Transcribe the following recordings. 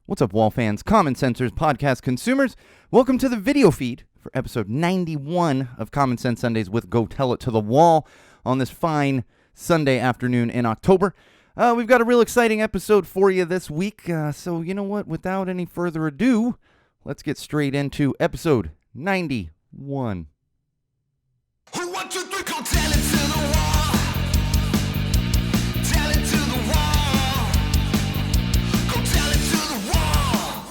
What's up, Wall fans, Common Sensors, podcast consumers? Welcome to the video feed for episode 91 of Common Sense Sundays with Go Tell It to the Wall on this fine Sunday afternoon in October. We've got a real exciting episode for you this week, so you know what? Without any further ado, let's get straight into episode 91. Who want to three, go tell it to the wall. Tell it to the wall. Go tell it to the wall.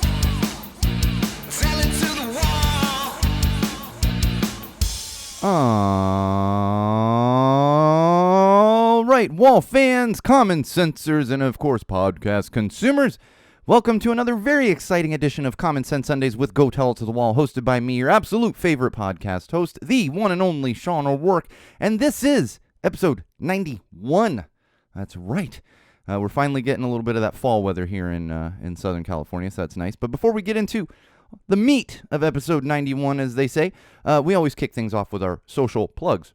Tell it to the wall. All right, Wall fans, Common Sensors, and of course, podcast consumers. Welcome to another very exciting edition of Common Sense Sundays with Go Tell It to the Wall, hosted by me, your absolute favorite podcast host, the one and only Sean O'Rourke, and this is episode 91. That's right. We're finally getting a little bit of that fall weather here in Southern California, so that's nice. But before we get into the meat of episode 91, as they say, we always kick things off with our social plugs.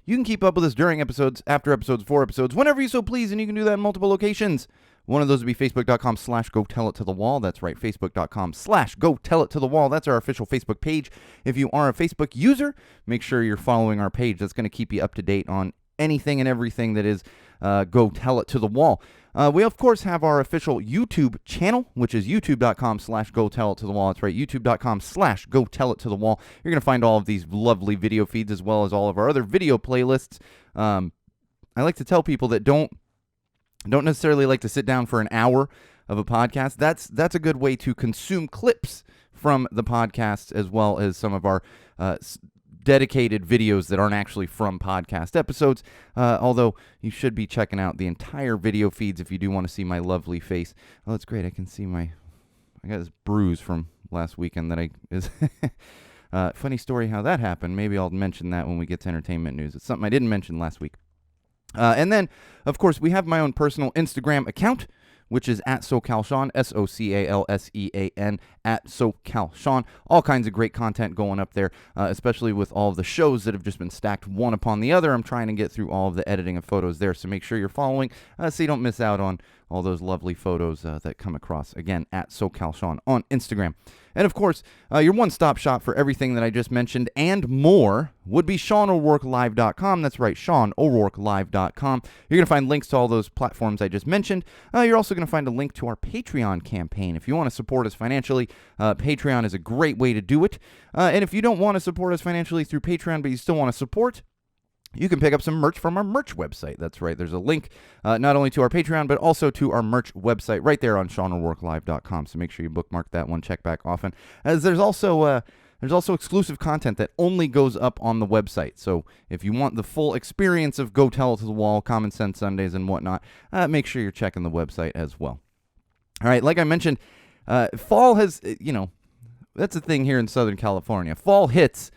You can keep up with us during episodes, after episodes, for episodes, whenever you so please, and you can do that in multiple locations. One of those would be facebook.com/GoTellItToTheWall. That's right, facebook.com/GoTellItToTheWall. That's our official Facebook page. If you are a Facebook user, make sure you're following our page. That's going to keep you up to date on anything and everything that is Go Tell It to the Wall. We, of course, have our official YouTube channel, which is youtube.com/GoTellItToTheWall. That's right, youtube.com/GoTellItToTheWall. You're going to find all of these lovely video feeds as well as all of our other video playlists. I like to tell people that don't necessarily like to sit down for an hour of a podcast. That's a good way to consume clips from the podcast, as well as some of our dedicated videos that aren't actually from podcast episodes, although you should be checking out the entire video feeds if you do want to see my lovely face. Oh, that's great. I can see I got this bruise from last weekend that funny story how that happened. Maybe I'll mention that when we get to entertainment news. It's something I didn't mention last week. And then, of course, we have my own personal Instagram account, which is at SoCalSean, SoCalSean, at SoCalSean. All kinds of great content going up there, especially with all of the shows that have just been stacked one upon the other. I'm trying to get through all of the editing of photos there, so make sure you're following so you don't miss out on all those lovely photos that come across. Again, at SoCalSean on Instagram. And, of course, your one-stop shop for everything that I just mentioned and more would be SeanO'RourkeLive.com. That's right, SeanO'RourkeLive.com. You're going to find links to all those platforms I just mentioned. You're also going to find a link to our Patreon campaign. If you want to support us financially, Patreon is a great way to do it. And if you don't want to support us financially through Patreon, but you still want to support, you can pick up some merch from our merch website. That's right. There's a link not only to our Patreon, but also to our merch website right there on SeanO'RourkeLive.com. So make sure you bookmark that one, check back often. As there's also exclusive content that only goes up on the website. So if you want the full experience of Go Tell It to the Wall, Common Sense Sundays, and whatnot, make sure you're checking the website as well. All right, like I mentioned, fall has, that's the thing here in Southern California. Fall hits.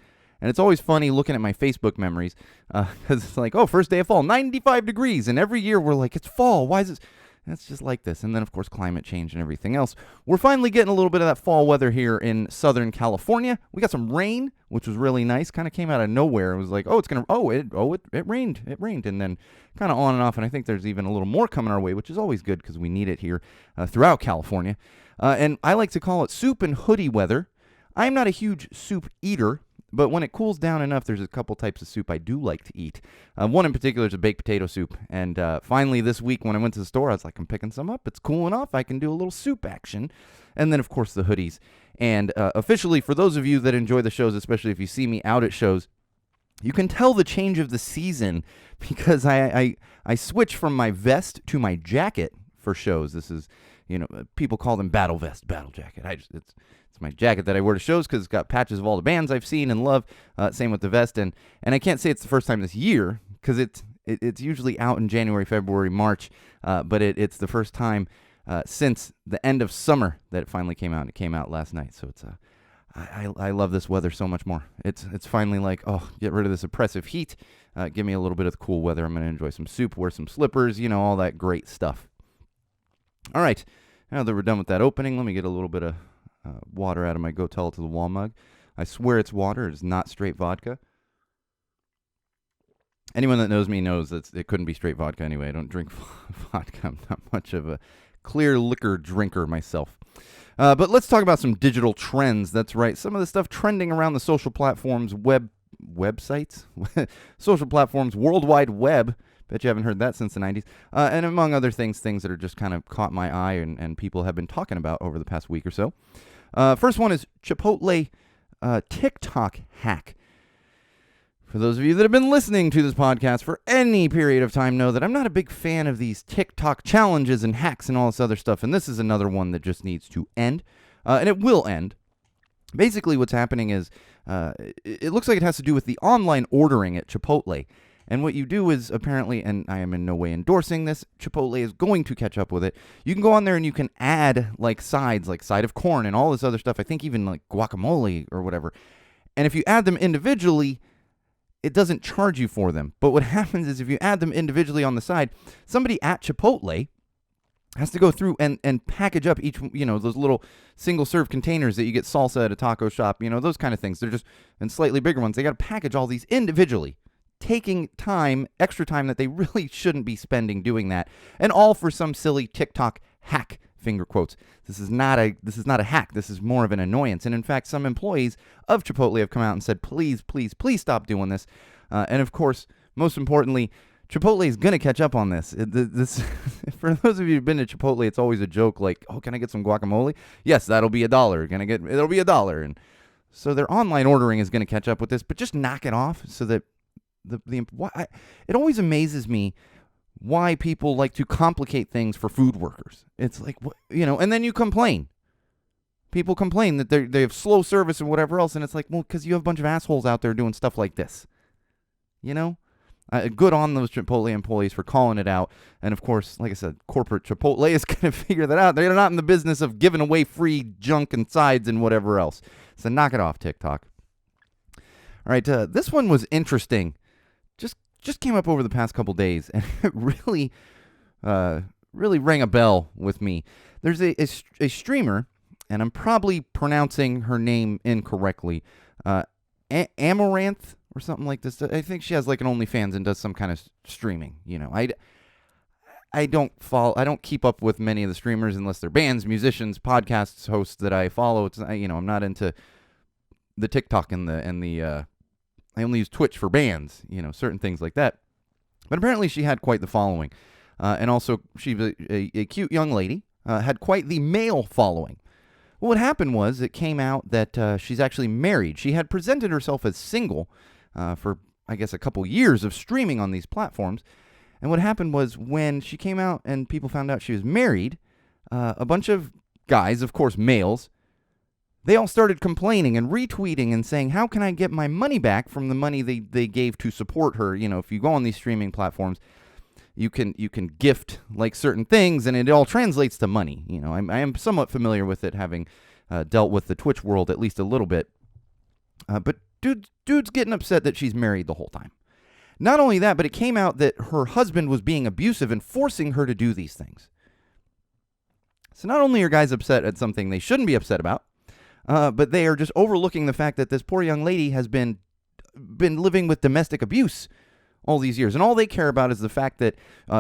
And it's always funny looking at my Facebook memories because it's like, oh, first day of fall, 95 degrees. And every year we're like, it's fall. Why is it? And it's just like this. And then, of course, climate change and everything else. We're finally getting a little bit of that fall weather here in Southern California. We got some rain, which was really nice. Kind of came out of nowhere. It was like, it rained. It rained. And then kind of on and off. And I think there's even a little more coming our way, which is always good because we need it here throughout California. And I like to call it soup and hoodie weather. I'm not a huge soup eater, but when it cools down enough, there's a couple types of soup I do like to eat. One in particular is a baked potato soup. And finally this week when I went to the store, I was like, I'm picking some up. It's cooling off. I can do a little soup action. And then, of course, the hoodies. And officially, for those of you that enjoy the shows, especially if you see me out at shows, you can tell the change of the season because I switch from my vest to my jacket for shows. This is, people call them battle vest, battle jacket. It's my jacket that I wear to shows because it's got patches of all the bands I've seen and love. Same with the vest. And I can't say it's the first time this year because it's usually out in January, February, March. But it's the first time since the end of summer that it finally came out. And it came out last night. So it's I love this weather so much more. It's finally like, get rid of this oppressive heat. Give me a little bit of the cool weather. I'm going to enjoy some soup, wear some slippers, all that great stuff. All right. Now that we're done with that opening, let me get a little bit of water out of my Go Tell It to the Wall mug. I swear it's water. It's not straight vodka. Anyone that knows me knows that it couldn't be straight vodka anyway. I don't drink vodka. I'm not much of a clear liquor drinker myself. But let's talk about some digital trends. That's right. Some of the stuff trending around the social platforms, websites, social platforms, World Wide Web. Bet you haven't heard that since the 90s. And among other things that are just kind of caught my eye and people have been talking about over the past week or so. First one is Chipotle TikTok hack. For those of you that have been listening to this podcast for any period of time know that I'm not a big fan of these TikTok challenges and hacks and all this other stuff, and this is another one that just needs to end, and it will end. Basically, what's happening is it looks like it has to do with the online ordering at Chipotle, and what you do is apparently, and I am in no way endorsing this, Chipotle is going to catch up with it. You can go on there and you can add like sides, like side of corn and all this other stuff, I think even like guacamole or whatever, and if you add them individually, it doesn't charge you for them. But what happens is if you add them individually on the side, somebody at Chipotle has to go through and package up each, those little single-serve containers that you get salsa at a taco shop, those kind of things. They're just, and slightly bigger ones. They got to package all these individually, taking time, extra time that they really shouldn't be spending doing that, and all for some silly TikTok hack, finger quotes. This is not a hack. This is more of an annoyance. And in fact, some employees of Chipotle have come out and said, please, please, please stop doing this. And of course, most importantly, Chipotle is going to catch up on this. For those of you who've been to Chipotle, it's always a joke like, oh, can I get some guacamole? Yes, that'll be $1. It'll be $1. And so their online ordering is going to catch up with this, but just knock it off so that it always amazes me why people like to complicate things for food workers. It's like, and then you complain. People complain that they have slow service and whatever else, and it's like, well, because you have a bunch of assholes out there doing stuff like this. Good on those Chipotle employees for calling it out. And of course, like I said, corporate Chipotle is going to figure that out. They're not in the business of giving away free junk and sides and whatever else. So knock it off, TikTok. All right, this one was interesting. Just came up over the past couple days, and it really rang a bell with me. There's a streamer, and I'm probably pronouncing her name incorrectly, Amaranth or something like this. I think she has like an OnlyFans and does some kind of streaming. I don't keep up with many of the streamers unless they're bands, musicians, podcasts, hosts that I follow. It's I'm not into the TikTok and the I only use Twitch for bands, certain things like that. But apparently she had quite the following. And also she was a cute young lady, had quite the male following. Well, what happened was it came out that she's actually married. She had presented herself as single for, I guess, a couple years of streaming on these platforms. And what happened was when she came out and people found out she was married, a bunch of guys, of course males, they all started complaining and retweeting and saying, how can I get my money back from the money they gave to support her? If you go on these streaming platforms, you can gift like certain things, and it all translates to money. I am somewhat familiar with it, having dealt with the Twitch world at least a little bit. But dude's getting upset that she's married the whole time. Not only that, but it came out that her husband was being abusive and forcing her to do these things. So not only are guys upset at something they shouldn't be upset about, but they are just overlooking the fact that this poor young lady has been living with domestic abuse all these years. And all they care about is the fact that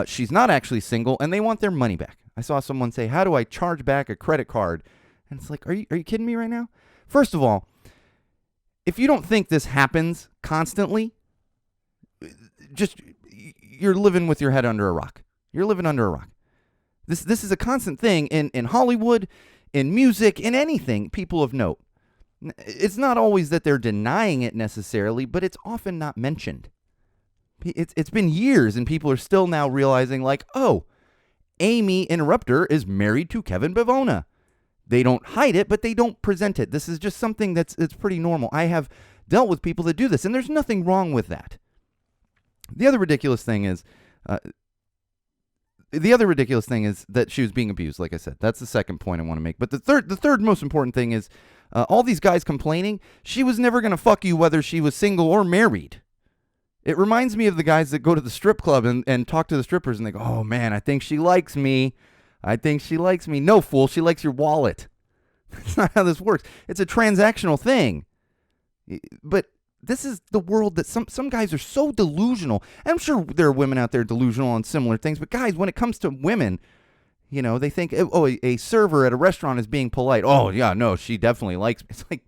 she's not actually single, and they want their money back. I saw someone say, how do I charge back a credit card? And it's like, are you kidding me right now? First of all, if you don't think this happens constantly, you're living with your head under a rock. You're living under a rock. This is a constant thing in Hollywood, in music, in anything, people of note. It's not always that they're denying it necessarily, but it's often not mentioned. It's been years, and people are still now realizing, like, oh, Amy Interrupter is married to Kevin Bavona. They don't hide it, but they don't present it. This is just something that's pretty normal. I have dealt with people that do this, and there's nothing wrong with that. The other ridiculous thing is that she was being abused, like I said. That's the second point I want to make. But the third most important thing is all these guys complaining, she was never going to fuck you whether she was single or married. It reminds me of the guys that go to the strip club and talk to the strippers, and they go, oh, man, I think she likes me. I think she likes me. No, fool, she likes your wallet. That's not how this works. It's a transactional thing. But this is the world that some guys are so delusional. And I'm sure there are women out there delusional on similar things. But guys, when it comes to women, You know, they think, oh, a server at a restaurant is being polite. Oh, yeah, no, she definitely likes me. It's like,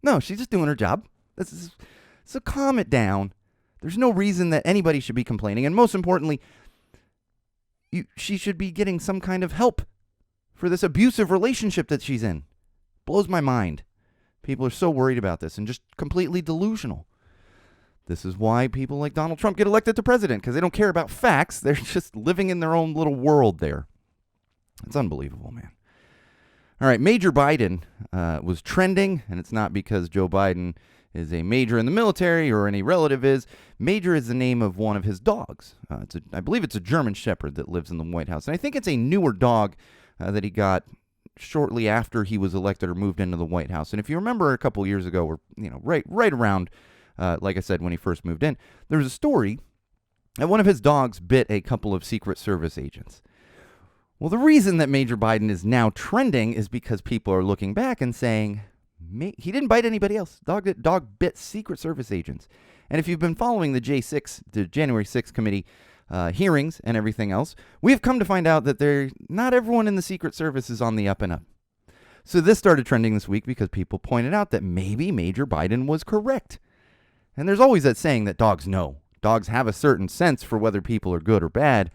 no, she's just doing her job. So calm it down. There's no reason that anybody should be complaining. And most importantly, she should be getting some kind of help for this abusive relationship that she's in. Blows my mind. People are so worried about this and just completely delusional. This is why people like Donald Trump get elected to president, because they don't care about facts. They're just living in their own little world there. It's unbelievable, man. All right, Major Biden was trending, and it's not because Joe Biden is a major in the military or any relative is. Major is the name of one of his dogs. I believe it's a German Shepherd that lives in the White House. And I think it's a newer dog that he got shortly after he was elected or moved into the White House. And if you remember a couple years ago, or right around, like I said, when he first moved in, there was a story that one of his dogs bit a couple of Secret Service agents. Well, the reason that Major Biden is now trending is because people are looking back and saying, he didn't bite anybody else. Dog bit Secret Service agents. And if you've been following the January 6th committee hearings and everything else, we've come to find out that not everyone in the Secret Service is on the up and up. So this started trending this week because people pointed out that maybe Major Biden was correct. And there's always that saying that dogs know. Dogs have a certain sense for whether people are good or bad.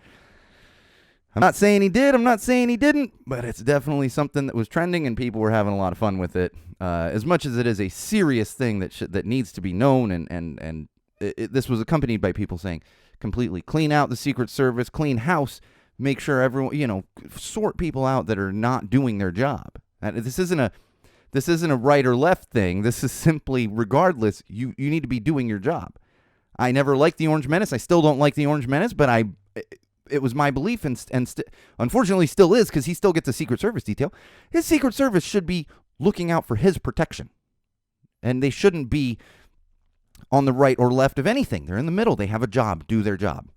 I'm not saying he did, I'm not saying he didn't, but it's definitely something that was trending and people were having a lot of fun with it. As much as it is a serious thing that needs to be known, and this was accompanied by people saying, completely clean out the Secret Service, clean house, make sure everyone, sort people out that are not doing their job. This isn't a right or left thing. This is simply, regardless, you need to be doing your job. I never liked the Orange Menace. I still don't like the Orange Menace, but it was my belief, and unfortunately still is, because he still gets a Secret Service detail. His Secret Service should be looking out for his protection. And they shouldn't be on the right or left of anything. They're in the middle. They have a job. Do their job.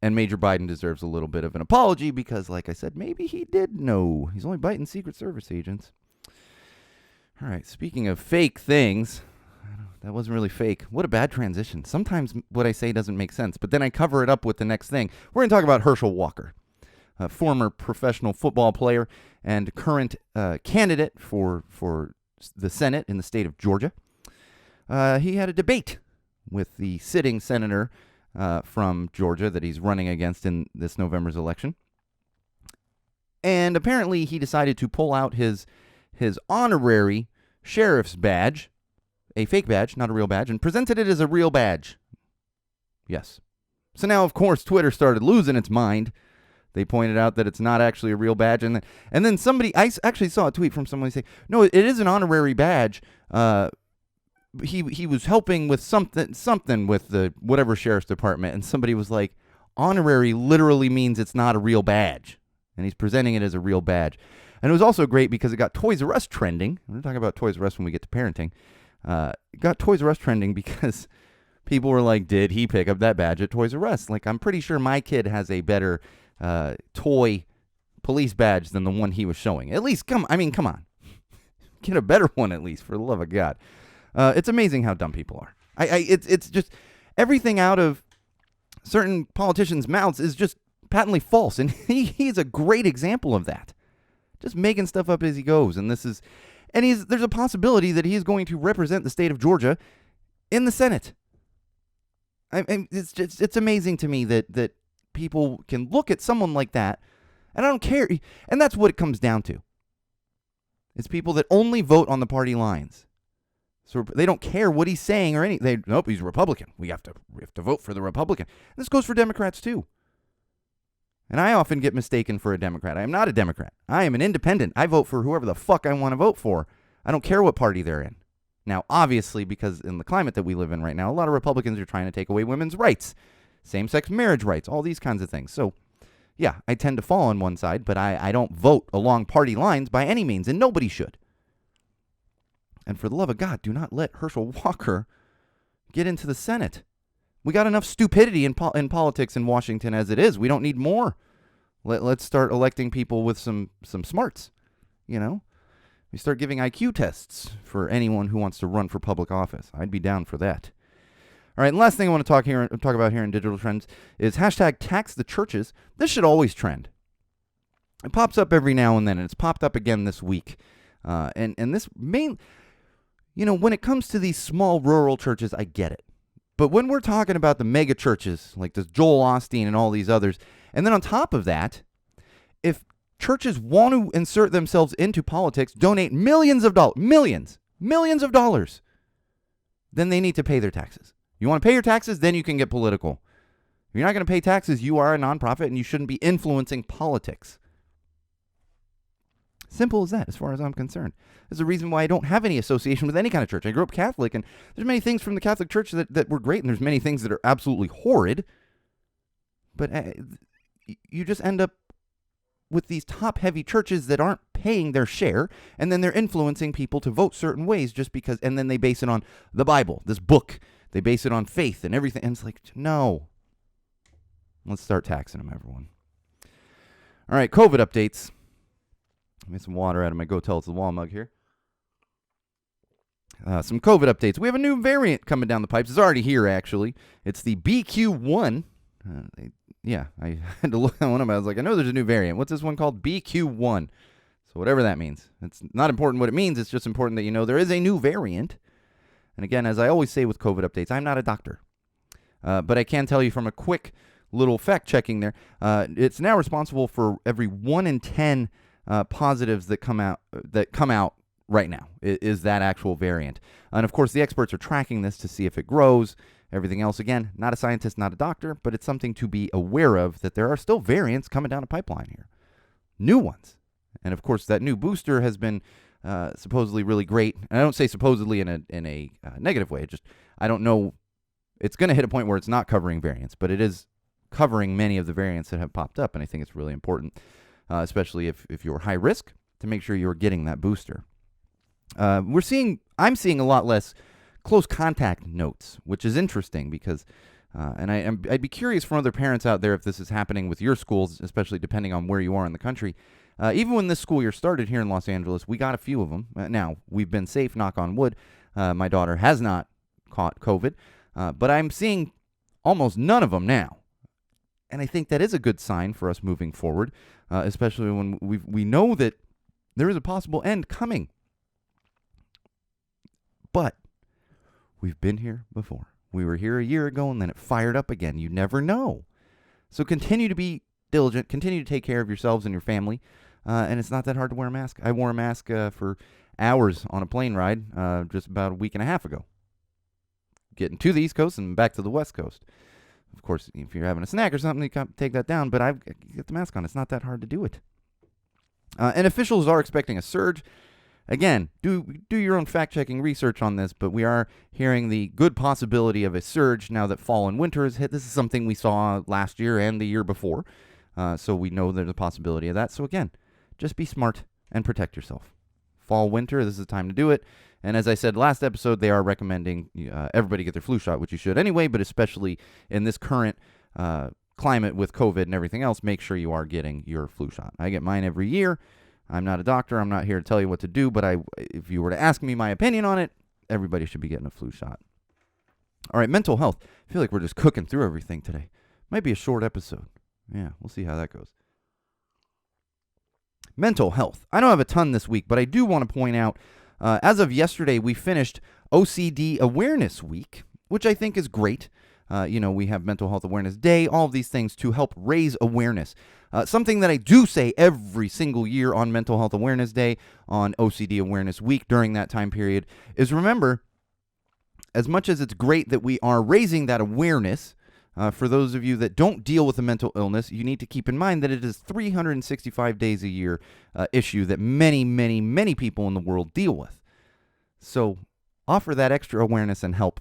And Major Biden deserves a little bit of an apology because, like I said, maybe he did know. He's only biting Secret Service agents. All right, speaking of fake things, that wasn't really fake. What a bad transition. Sometimes what I say doesn't make sense, but then I cover it up with the next thing. We're going to talk about Herschel Walker, a former professional football player and current candidate for the Senate in the state of Georgia. He had a debate with the sitting senator from Georgia that he's running against in this November's election. And apparently he decided to pull out his honorary sheriff's badge, a fake badge, not a real badge, and presented it as a real badge. Yes. So now, of course, Twitter started losing its mind. They pointed out that it's not actually a real badge. And then somebody, I actually saw a tweet from somebody saying, no, it is an honorary badge. He was helping with something with the whatever sheriff's department. And somebody was like, honorary literally means it's not a real badge. And he's presenting it as a real badge. And it was also great because it got Toys R Us trending. We're going to talk about Toys R Us when we get to parenting. It got Toys R Us trending because people were like, did he pick up that badge at Toys R Us? Like, I'm pretty sure my kid has a better toy police badge than the one he was showing. At least, come on. Get a better one at least, for the love of God. It's amazing how dumb people are. It's just everything out of certain politicians' mouths is just patently false. And he's a great example of that. Just making stuff up as he goes. And there's a possibility that he is going to represent the state of Georgia in the Senate. It's amazing to me that people can look at someone like that, and I don't care. And that's what it comes down to. It's people that only vote on the party lines. So they don't care what he's saying or anything. Nope, he's a Republican. We have to vote for the Republican. And this goes for Democrats too. And I often get mistaken for a Democrat. I am not a Democrat. I am an independent. I vote for whoever the fuck I want to vote for. I don't care what party they're in. Now, obviously, because in the climate that we live in right now, a lot of Republicans are trying to take away women's rights, same-sex marriage rights, all these kinds of things. So, yeah, I tend to fall on one side, but I don't vote along party lines by any means, and nobody should. And for the love of God, do not let Herschel Walker get into the Senate. We got enough stupidity in politics in Washington as it is. We don't need more. Let's start electing people with some smarts, We start giving IQ tests for anyone who wants to run for public office. I'd be down for that. All right, and last thing I want to talk about here in digital trends is hashtag tax the churches. This should always trend. It pops up every now and then, and it's popped up again this week. And this when it comes to these small rural churches, I get it. But when we're talking about the mega churches, like this Joel Osteen and all these others, and then on top of that, if churches want to insert themselves into politics, donate millions of dollars, millions of dollars, then they need to pay their taxes. You want to pay your taxes, then you can get political. If you're not going to pay taxes, you are a nonprofit, and you shouldn't be influencing politics. Simple as that, as far as I'm concerned. There's a reason why I don't have any association with any kind of church. I grew up Catholic, and there's many things from the Catholic Church that were great, and there's many things that are absolutely horrid. But you just end up with these top-heavy churches that aren't paying their share, and then they're influencing people to vote certain ways just because, and then they base it on the Bible, this book. They base it on faith and everything. And it's like, no. Let's start taxing them, everyone. All right, COVID updates. Let me get some water out of my Go Tell It's the Wall mug here. Some COVID updates. We have a new variant coming down the pipes. It's already here, actually. It's the BQ1. I had to look at one of them. I was like, I know there's a new variant. What's this one called? BQ1. So whatever that means. It's not important what it means. It's just important that you know there is a new variant. And again, as I always say with COVID updates, I'm not a doctor. But I can tell you from a quick little fact checking there, it's now responsible for every 1 in 10 positives that come out right now is that actual variant. And of course, the experts are tracking this to see if it grows. Everything else, again, not a scientist, not a doctor, but it's something to be aware of that there are still variants coming down a pipeline here. New ones. And of course, that new booster has been supposedly really great. And I don't say supposedly in a negative way. I don't know. It's going to hit a point where it's not covering variants, but it is covering many of the variants that have popped up. And I think it's really important, especially if you're high risk, to make sure you're getting that booster. I'm seeing a lot less close contact notes, which is interesting because, and I'd be curious from other parents out there if this is happening with your schools, especially depending on where you are in the country. Even when this school year started here in Los Angeles, we got a few of them. Now, we've been safe, knock on wood. My daughter has not caught COVID, but I'm seeing almost none of them now. And I think that is a good sign for us moving forward, especially when we know that there is a possible end coming. But we've been here before. We were here a year ago, and then it fired up again. You never know. So continue to be diligent. Continue to take care of yourselves and your family. And it's not that hard to wear a mask. I wore a mask for hours on a plane ride just about a week and a half ago. Getting to the East Coast and back to the West Coast. Of course, if you're having a snack or something, you can take that down. But I've got the mask on. It's not that hard to do it. And officials are expecting a surge. Again, do your own fact-checking research on this, but we are hearing the good possibility of a surge now that fall and winter has hit. This is something we saw last year and the year before, so we know there's a possibility of that. So again, just be smart and protect yourself. Fall, winter, this is the time to do it. And as I said last episode, they are recommending everybody get their flu shot, which you should anyway, but especially in this current climate with COVID and everything else, make sure you are getting your flu shot. I get mine every year. I'm not a doctor. I'm not here to tell you what to do, but if you were to ask me my opinion on it, everybody should be getting a flu shot. All right, mental health. I feel like we're just cooking through everything today. Might be a short episode. Yeah, we'll see how that goes. Mental health. I don't have a ton this week, but I do want to point out, as of yesterday, we finished OCD Awareness Week, which I think is great. We have Mental Health Awareness Day, all of these things to help raise awareness. Something that I do say every single year on Mental Health Awareness Day, on OCD Awareness Week during that time period, is remember, as much as it's great that we are raising that awareness, for those of you that don't deal with a mental illness, you need to keep in mind that it is 365 days a year issue that many, many, many people in the world deal with. So offer that extra awareness and help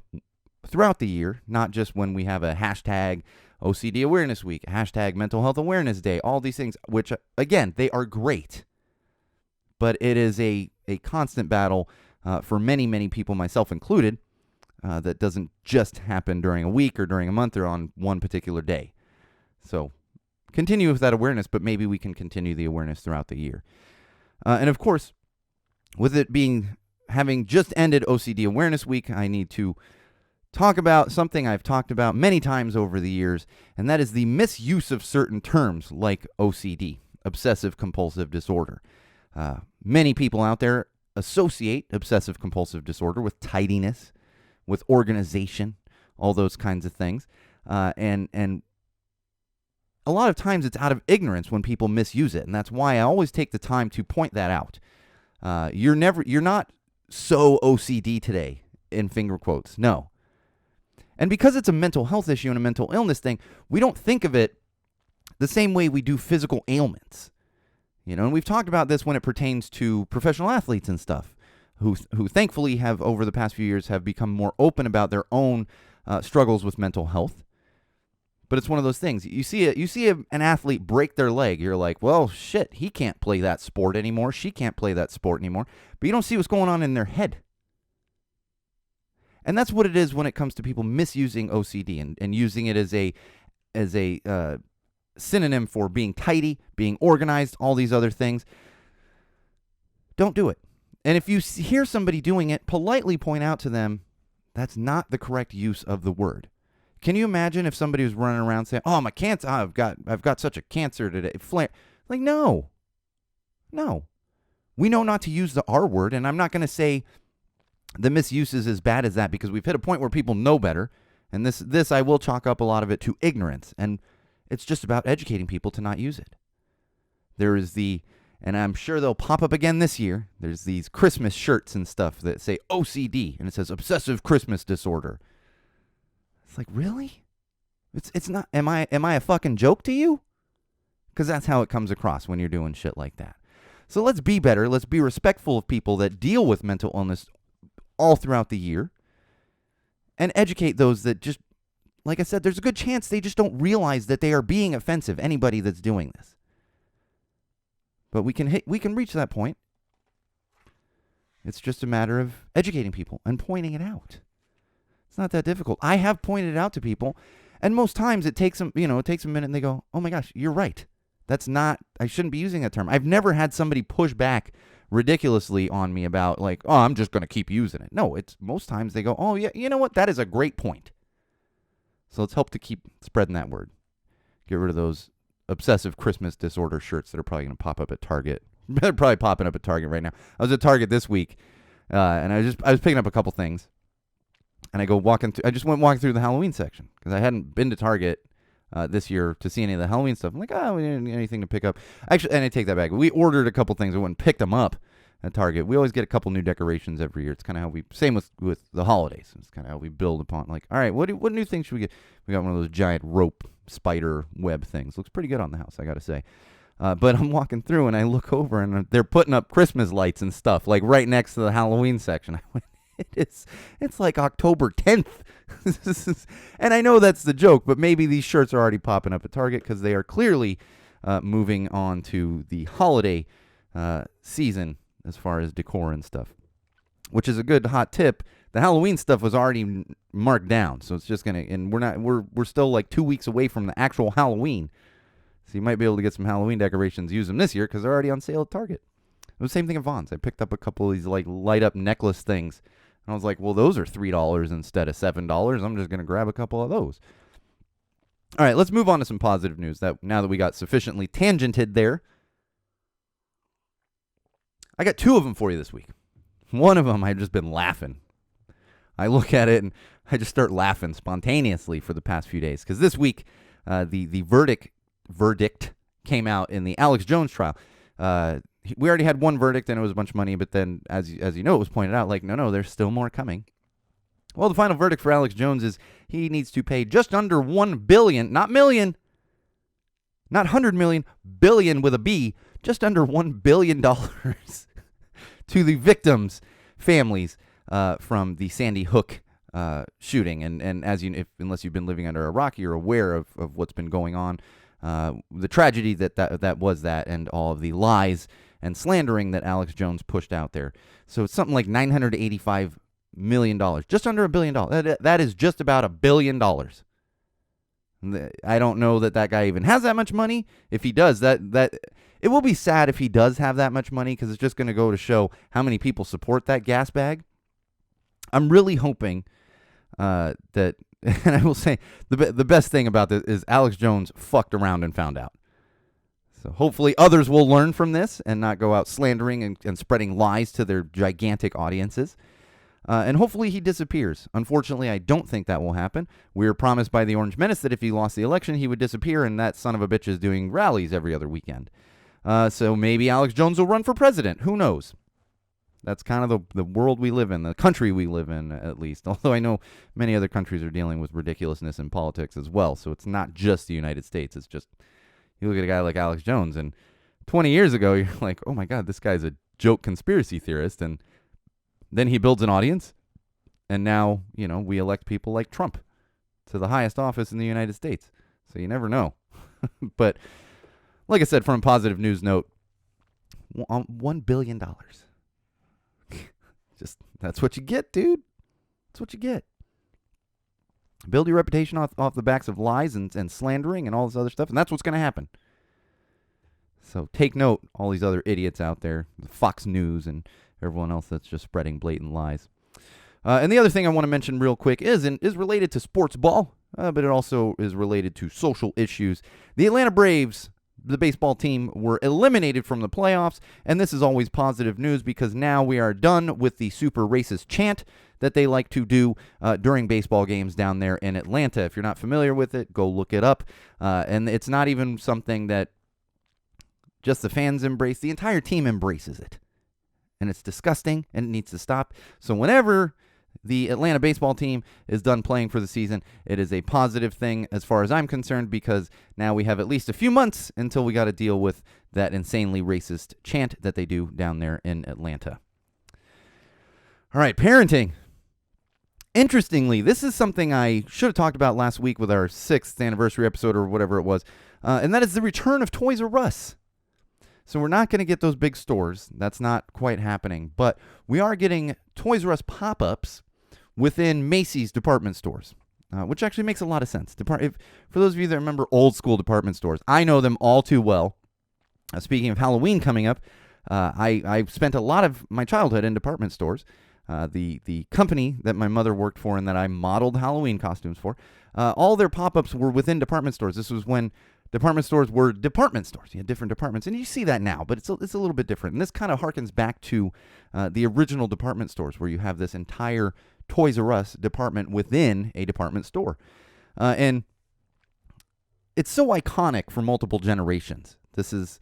throughout the year, not just when we have a hashtag OCD Awareness Week, hashtag Mental Health Awareness Day, all these things, which, again, they are great. But it is a constant battle for many, many people, myself included, that doesn't just happen during a week or during a month or on one particular day. So continue with that awareness, but maybe we can continue the awareness throughout the year. And of course, with it having just ended OCD Awareness Week, I need to talk about something I've talked about many times over the years, and that is the misuse of certain terms like OCD, obsessive compulsive disorder. Many people out there associate obsessive compulsive disorder with tidiness, with organization, all those kinds of things. And a lot of times it's out of ignorance when people misuse it, and that's why I always take the time to point that out. You're not so OCD today, in finger quotes. No. And because it's a mental health issue and a mental illness thing, we don't think of it the same way we do physical ailments. And we've talked about this when it pertains to professional athletes and stuff, who thankfully have, over the past few years, have become more open about their own struggles with mental health. But it's one of those things. You see an athlete break their leg. You're like, well, shit, he can't play that sport anymore. She can't play that sport anymore. But you don't see what's going on in their head. And that's what it is when it comes to people misusing OCD and using it as a synonym for being tidy, being organized, all these other things. Don't do it. And if you hear somebody doing it, politely point out to them that's not the correct use of the word. Can you imagine if somebody was running around saying, "Oh, my cancer! I've got such a cancer today." Flare. Like, no. We know not to use the R word, and I'm not going to say the misuse is as bad as that, because we've hit a point where people know better, and this I will chalk up a lot of it to ignorance, and it's just about educating people to not use it. There is and I'm sure they'll pop up again this year, there's these Christmas shirts and stuff that say OCD, and it says obsessive Christmas disorder. It's like, really? It's not, am I a fucking joke to you? Because that's how it comes across when you're doing shit like that. So let's be better. Let's be respectful of people that deal with mental illness all throughout the year, and educate those that just, like I said, there's a good chance they just don't realize that they are being offensive, anybody that's doing this. But we can reach that point. It's just a matter of educating people and pointing it out. It's not that difficult. I have pointed it out to people, and most times it takes them, it takes a minute, and they go, "Oh my gosh, you're right. I shouldn't be using that term." I've never had somebody push back ridiculously on me about like, "Oh, I'm just going to keep using it." No, it's most times they go, "Oh yeah, you know what? That is a great point." So let's help to keep spreading that word. Get rid of those obsessive Christmas disorder shirts that are probably going to pop up at Target. They're probably popping up at Target right now. I was at Target this week, and I was picking up a couple things, and I just went walking through the Halloween section because I hadn't been to Target this year to see any of the Halloween stuff. I'm like, oh, we didn't get anything to pick up. Actually, and I take that back. We ordered a couple things. I went and picked them up at Target. We always get a couple new decorations every year. It's kind of how same with the holidays. It's kind of how we build upon, like, all right, what new things should we get? We got one of those giant rope spider web things. Looks pretty good on the house, I got to say. But I'm walking through and I look over and they're putting up Christmas lights and stuff, like right next to the Halloween section. I went, it's like October 10th. And I know that's the joke, but maybe these shirts are already popping up at Target because they are clearly moving on to the holiday season as far as decor and stuff, which is a good hot tip. The Halloween stuff was already marked down, so it's just and we're still like 2 weeks away from the actual Halloween. So you might be able to get some Halloween decorations, use them this year because they're already on sale at Target. It was the same thing at Vons. I picked up a couple of these like light up necklace things. And I was like, well, those are $3 instead of $7. I'm just going to grab a couple of those. All right, let's move on to some positive news. Now that we got sufficiently tangented there, I got two of them for you this week. One of them, I've just been laughing. I look at it and I just start laughing spontaneously for the past few days. Because this week, the verdict came out in the Alex Jones trial. We already had one verdict and it was a bunch of money, but then, as you know, it was pointed out, like, no, there's still more coming. Well, the final verdict for Alex Jones is he needs to pay just under $1 billion, not million, not 100 million, billion with a B, just under $1 billion to the victims' families from the Sandy Hook shooting. And as unless you've been living under a rock, you're aware of what's been going on, the tragedy that was that, and all of the lies and slandering that Alex Jones pushed out there. So it's something like $985 million, just under $1 billion. That is just about $1 billion. I don't know that guy even has that much money. If he does, that it will be sad if he does have that much money, because it's just going to go to show how many people support that gas bag. I'm really hoping That, and I will say the best thing about this is Alex Jones fucked around and found out. So hopefully others will learn from this and not go out slandering and spreading lies to their gigantic audiences. And hopefully he disappears. Unfortunately, I don't think that will happen. We were promised by the Orange Menace that if he lost the election, he would disappear, and that son of a bitch is doing rallies every other weekend. So maybe Alex Jones will run for president. Who knows? That's kind of the world we live in, the country we live in, at least. Although I know many other countries are dealing with ridiculousness in politics as well. So it's not just the United States. It's just, you look at a guy like Alex Jones, and 20 years ago, you're like, oh my God, this guy's a joke conspiracy theorist. And then he builds an audience. And now, we elect people like Trump to the highest office in the United States. So you never know. But like I said, from a positive news note, $1 billion. Just, that's what you get, dude. That's what you get. Build your reputation off the backs of lies and slandering and all this other stuff, and that's what's going to happen. So take note, all these other idiots out there, Fox News and everyone else that's just spreading blatant lies. And the other thing I want to mention real quick is related to sports ball, but it also is related to social issues. The Atlanta Braves, the baseball team, were eliminated from the playoffs, and this is always positive news because now we are done with the super racist chant that they like to do during baseball games down there in Atlanta. If you're not familiar with it, go look it up. And it's not even something that just the fans embrace. The entire team embraces it. And it's disgusting, and it needs to stop. So whenever the Atlanta baseball team is done playing for the season, it is a positive thing as far as I'm concerned, because now we have at least a few months until we got to deal with that insanely racist chant that they do down there in Atlanta. All right, parenting. Interestingly, this is something I should have talked about last week with our 6th anniversary episode or whatever it was, and that is the return of Toys R Us. So we're not going to get those big stores. That's not quite happening. But we are getting Toys R Us pop-ups within Macy's department stores, which actually makes a lot of sense. For those of you that remember old school department stores, I know them all too well. Speaking of Halloween coming up, I spent a lot of my childhood in department stores. The company that my mother worked for and that I modeled Halloween costumes for, all their pop-ups were within department stores. This was when department stores were department stores. You had different departments, and you see that now, but it's a little bit different. And this kind of harkens back to the original department stores, where you have this entire Toys R Us department within a department store. And it's so iconic for multiple generations. This is,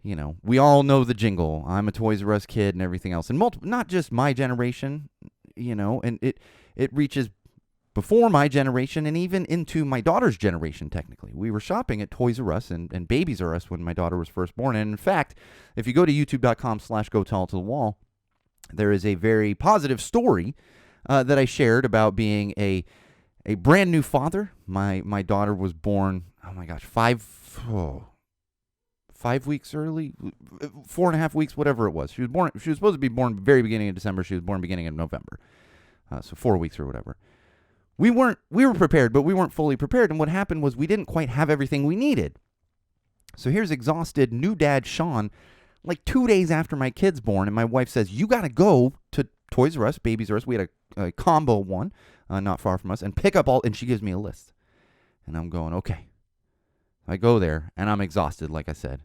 we all know the jingle. I'm a Toys R Us kid and everything else. And not just my generation, and it reaches before my generation and even into my daughter's generation, technically. We were shopping at Toys R Us and Babies R Us when my daughter was first born. And in fact, if you go to youtube.com/GoTallToTheWall, there is a very positive story that I shared about being a brand new father. My daughter was born, 5 weeks early, 4.5 weeks, whatever it was. She was supposed to be born very beginning of December. She was born beginning of November. So 4 weeks or whatever. We were prepared, but we weren't fully prepared. And what happened was we didn't quite have everything we needed. So here's exhausted new dad Sean, like 2 days after my kid's born. And my wife says, you got to go to Toys R Us, Babies R Us. We had a combo one not far from us, and pick up all. And she gives me a list. And I'm going, okay. I go there, and I'm exhausted, like I said.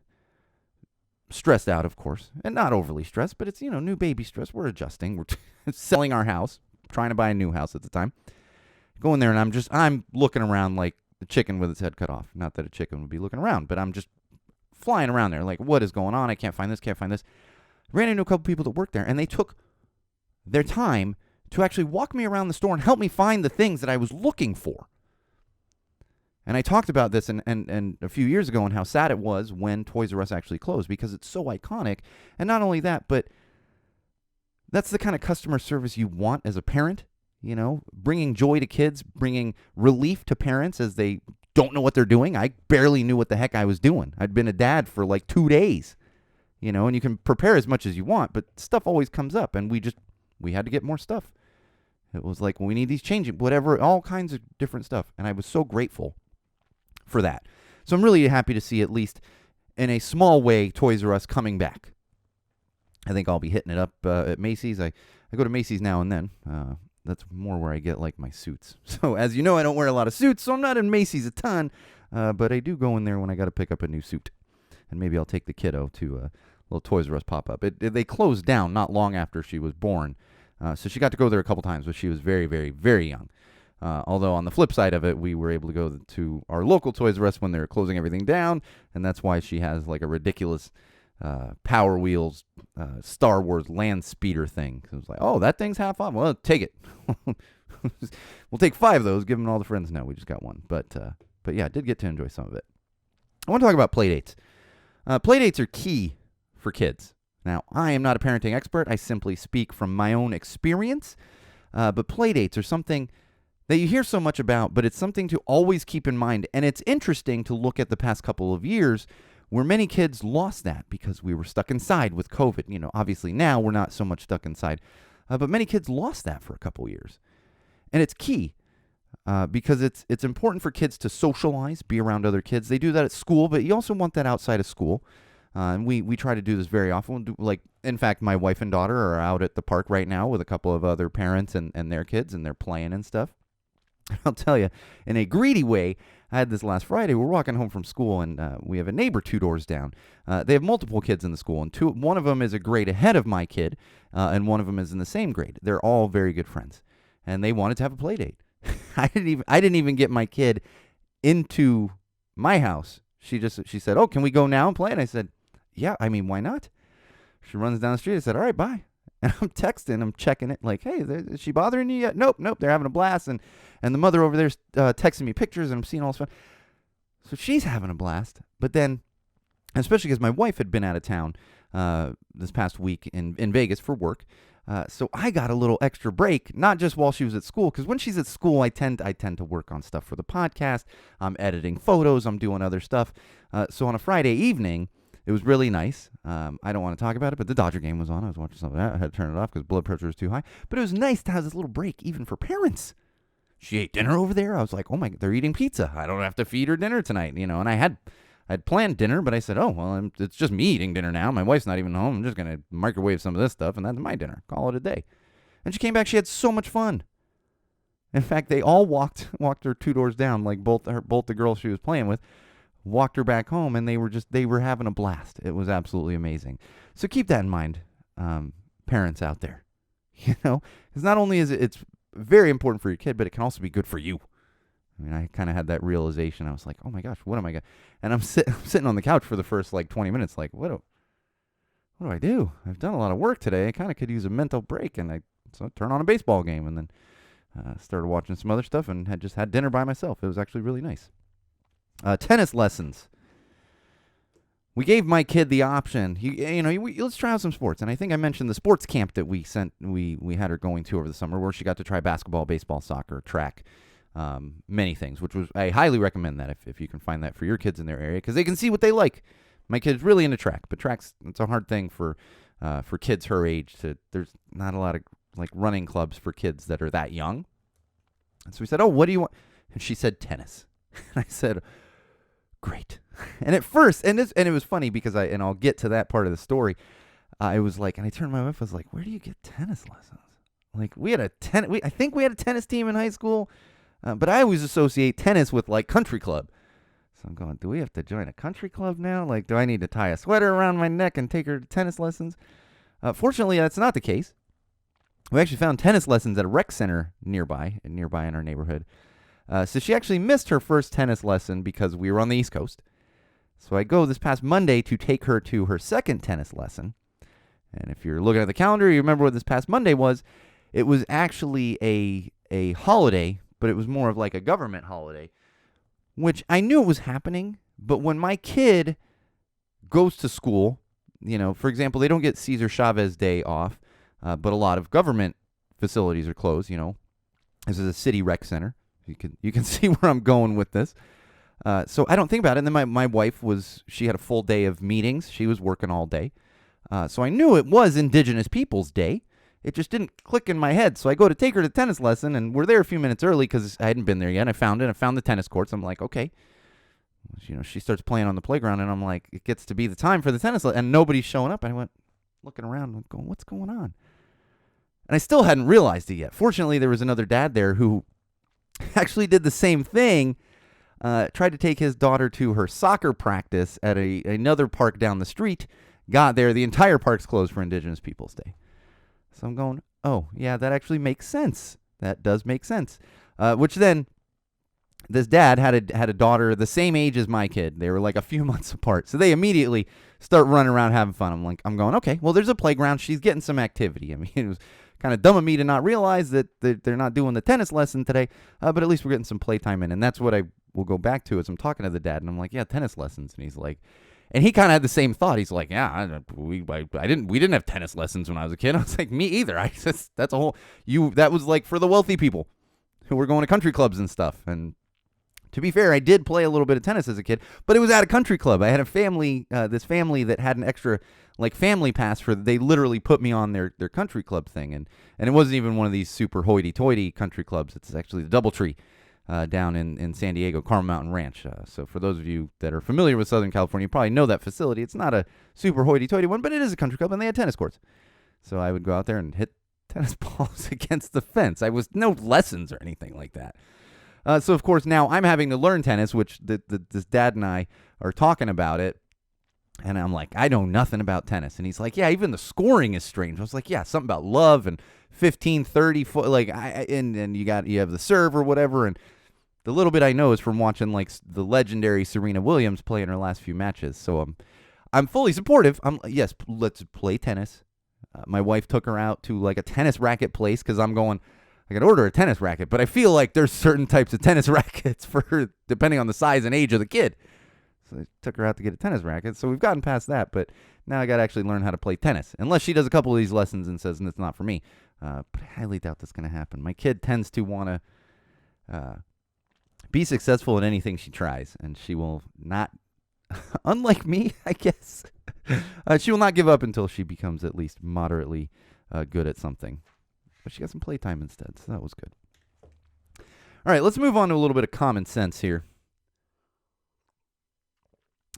Stressed out, of course. And not overly stressed, but it's, new baby stress. We're adjusting. We're selling our house, trying to buy a new house at the time. Go in there, and I'm looking around like the chicken with its head cut off. Not that a chicken would be looking around, but I'm just flying around there like, what is going on? I can't find this. Ran into a couple people that worked there, and they took their time to actually walk me around the store and help me find the things that I was looking for. And I talked about this and a few years ago and how sad it was when Toys R Us actually closed, because it's so iconic. And not only that, but that's the kind of customer service you want as a parent. Bringing joy to kids, bringing relief to parents as they don't know what they're doing. I barely knew what the heck I was doing. I'd been a dad for like 2 days, and you can prepare as much as you want, but stuff always comes up, and we had to get more stuff. It was like, we need these changing, whatever, all kinds of different stuff. And I was so grateful for that. So I'm really happy to see, at least in a small way, Toys R Us coming back. I think I'll be hitting it up at Macy's. I go to Macy's now and then. that's more where I get like my suits. So as you know, I don't wear a lot of suits, so I'm not in Macy's a ton, but I do go in there when I got to pick up a new suit. And maybe I'll take the kiddo to a little Toys R Us pop-up. They closed down not long after she was born, so she got to go there a couple times, but she was very, very, very young. Although on the flip side of it, we were able to go to our local Toys R Us when they were closing everything down, and that's why she has like a ridiculous Power Wheels Star Wars land speeder thing. So it was like, oh, that thing's half off? Well, take it. We'll take 5 of those, give them to all the friends. No, we just got one. But yeah, I did get to enjoy some of it. I want to talk about playdates. Playdates are key for kids. Now, I am not a parenting expert. I simply speak from my own experience. But playdates are something that you hear so much about, but it's something to always keep in mind. And it's interesting to look at the past couple of years where many kids lost that because we were stuck inside with COVID. You know, obviously now we're not so much stuck inside, but many kids lost that for a couple of years. And it's key because it's important for kids to socialize, be around other kids. They do that at school, but you also want that outside of school. And we try to do this very often. In fact, my wife and daughter are out at the park right now with a couple of other parents and their kids, and they're playing and stuff. I'll tell you, in a greedy way, I had this last Friday. We're walking home from school, and we have a neighbor 2 doors down. They have multiple kids in the school, and one of them is a grade ahead of my kid, and one of them is in the same grade. They're all very good friends, and they wanted to have a play date. I didn't even get my kid into my house. She said, "Oh, can we go now and play?" And I said, "Yeah, I mean, why not?" She runs down the street. I said, "All right, bye." And I'm texting, I'm checking it, like, hey, is she bothering you yet? Nope, they're having a blast. And the mother over there's texting me pictures, and I'm seeing all this fun. So she's having a blast. But then, especially because my wife had been out of town this past week in Vegas for work, so I got a little extra break, not just while she was at school, because when she's at school, I tend to work on stuff for the podcast. I'm editing photos. I'm doing other stuff. So on a Friday evening, it was really nice. I don't want to talk about it, but the Dodger game was on. I was watching some of that. I had to turn it off because blood pressure was too high. But it was nice to have this little break, even for parents. She ate dinner over there. I was like, oh my, they're eating pizza. I don't have to feed her dinner tonight, you know. And I'd planned dinner, but I said, oh, well, it's just me eating dinner now. My wife's not even home. I'm just going to microwave some of this stuff, and that's my dinner. Call it a day. And she came back. She had so much fun. In fact, they all walked her 2 doors down, like both the girls she was playing with. Walked her back home, and they were having a blast. It was absolutely amazing. So keep that in mind, parents out there. You know, because not only is it's very important for your kid, but it can also be good for you. I mean, I kind of had that realization. I was like, oh my gosh, what am I going to... And I'm sitting on the couch for the first, 20 minutes, like, what do I do? I've done a lot of work today. I kind of could use a mental break, and so turn on a baseball game, and then started watching some other stuff, and had dinner by myself. It was actually really nice. Tennis lessons. We gave my kid the option. Let's try out some sports. And I think I mentioned the sports camp that we had her going to over the summer, where she got to try basketball, baseball, soccer, track, many things. I highly recommend that if you can find that for your kids in their area, because they can see what they like. My kid's really into track, but it's a hard thing for kids her age. There's not a lot of running clubs for kids that are that young. And so we said, "Oh, what do you want?" And she said tennis. And I said, great. And at first, and it was funny because I'll get to that part of the story. I was like, and I turned to my wife, I was like, where do you get tennis lessons? Like, I think we had a tennis team in high school, but I always associate tennis with country club. So I'm going, do we have to join a country club now? Do I need to tie a sweater around my neck and take her to tennis lessons? Fortunately, that's not the case. We actually found tennis lessons at a rec center nearby in our neighborhood. So she actually missed her first tennis lesson because we were on the East Coast. So I go this past Monday to take her to her second tennis lesson. And if you're looking at the calendar, you remember what this past Monday was. It was actually a holiday, but it was more of a government holiday, which I knew it was happening. But when my kid goes to school, for example, they don't get Cesar Chavez Day off, but a lot of government facilities are closed. This is a city rec center. You can see where I'm going with this. So I don't think about it. And then my wife she had a full day of meetings. She was working all day. So I knew it was Indigenous Peoples Day. It just didn't click in my head. So I go to take her to tennis lesson, and we're there a few minutes early because I hadn't been there yet. I found it. I found the tennis courts. I'm like, okay. She starts playing on the playground, and I'm like, it gets to be the time for the tennis lesson, and nobody's showing up. I went looking around and going, what's going on? And I still hadn't realized it yet. Fortunately, there was another dad there who actually did the same thing, tried to take his daughter to her soccer practice at another park down the street, got there, the entire park's closed for Indigenous Peoples Day. So I'm going, oh, yeah, that actually makes sense. That does make sense. Which then, this dad had a daughter the same age as my kid. They were like a few months apart. So they immediately start running around having fun. I'm going, okay, well, there's a playground. She's getting some activity. I mean, it was kind of dumb of me to not realize that they're not doing the tennis lesson today, but at least we're getting some playtime in. And that's what I will go back to as I'm talking to the dad. And I'm like, yeah, tennis lessons. And he's like, and he kind of had the same thought. He's like, yeah, we didn't have tennis lessons when I was a kid. I was like, me either. That's a whole, that was like for the wealthy people who were going to country clubs and stuff. And to be fair, I did play a little bit of tennis as a kid, but it was at a country club. I had a family, this family that had an extra like family pass they literally put me on their country club thing. And it wasn't even one of these super hoity-toity country clubs. It's actually the DoubleTree down in San Diego, Carmel Mountain Ranch. So for those of you that are familiar with Southern California, you probably know that facility. It's not a super hoity-toity one, but it is a country club, and they had tennis courts. So I would go out there and hit tennis balls against the fence. I was no lessons or anything like that. So, of course, now I'm having to learn tennis, which this dad and I are talking about it. And I'm like, I know nothing about tennis. And he's like, yeah, even the scoring is strange. I was like, yeah, something about love and 15, 30 foot. Like, and you have the serve or whatever. And the little bit I know is from watching like the legendary Serena Williams play in her last few matches. So I'm fully supportive. Yes, let's play tennis. My wife took her out to like a tennis racket place because I'm going, I could order a tennis racket, but I feel like there's certain types of tennis rackets for depending on the size and age of the kid. So I took her out to get a tennis racket. So we've gotten past that, but now I got to actually learn how to play tennis. Unless she does a couple of these lessons and says, it's not for me. But I highly doubt that's going to happen. My kid tends to want to be successful in anything she tries, and she will not, unlike me, I guess, she will not give up until she becomes at least moderately good at something. But she got some playtime instead, so that was good. All right, let's move on to a little bit of common sense here.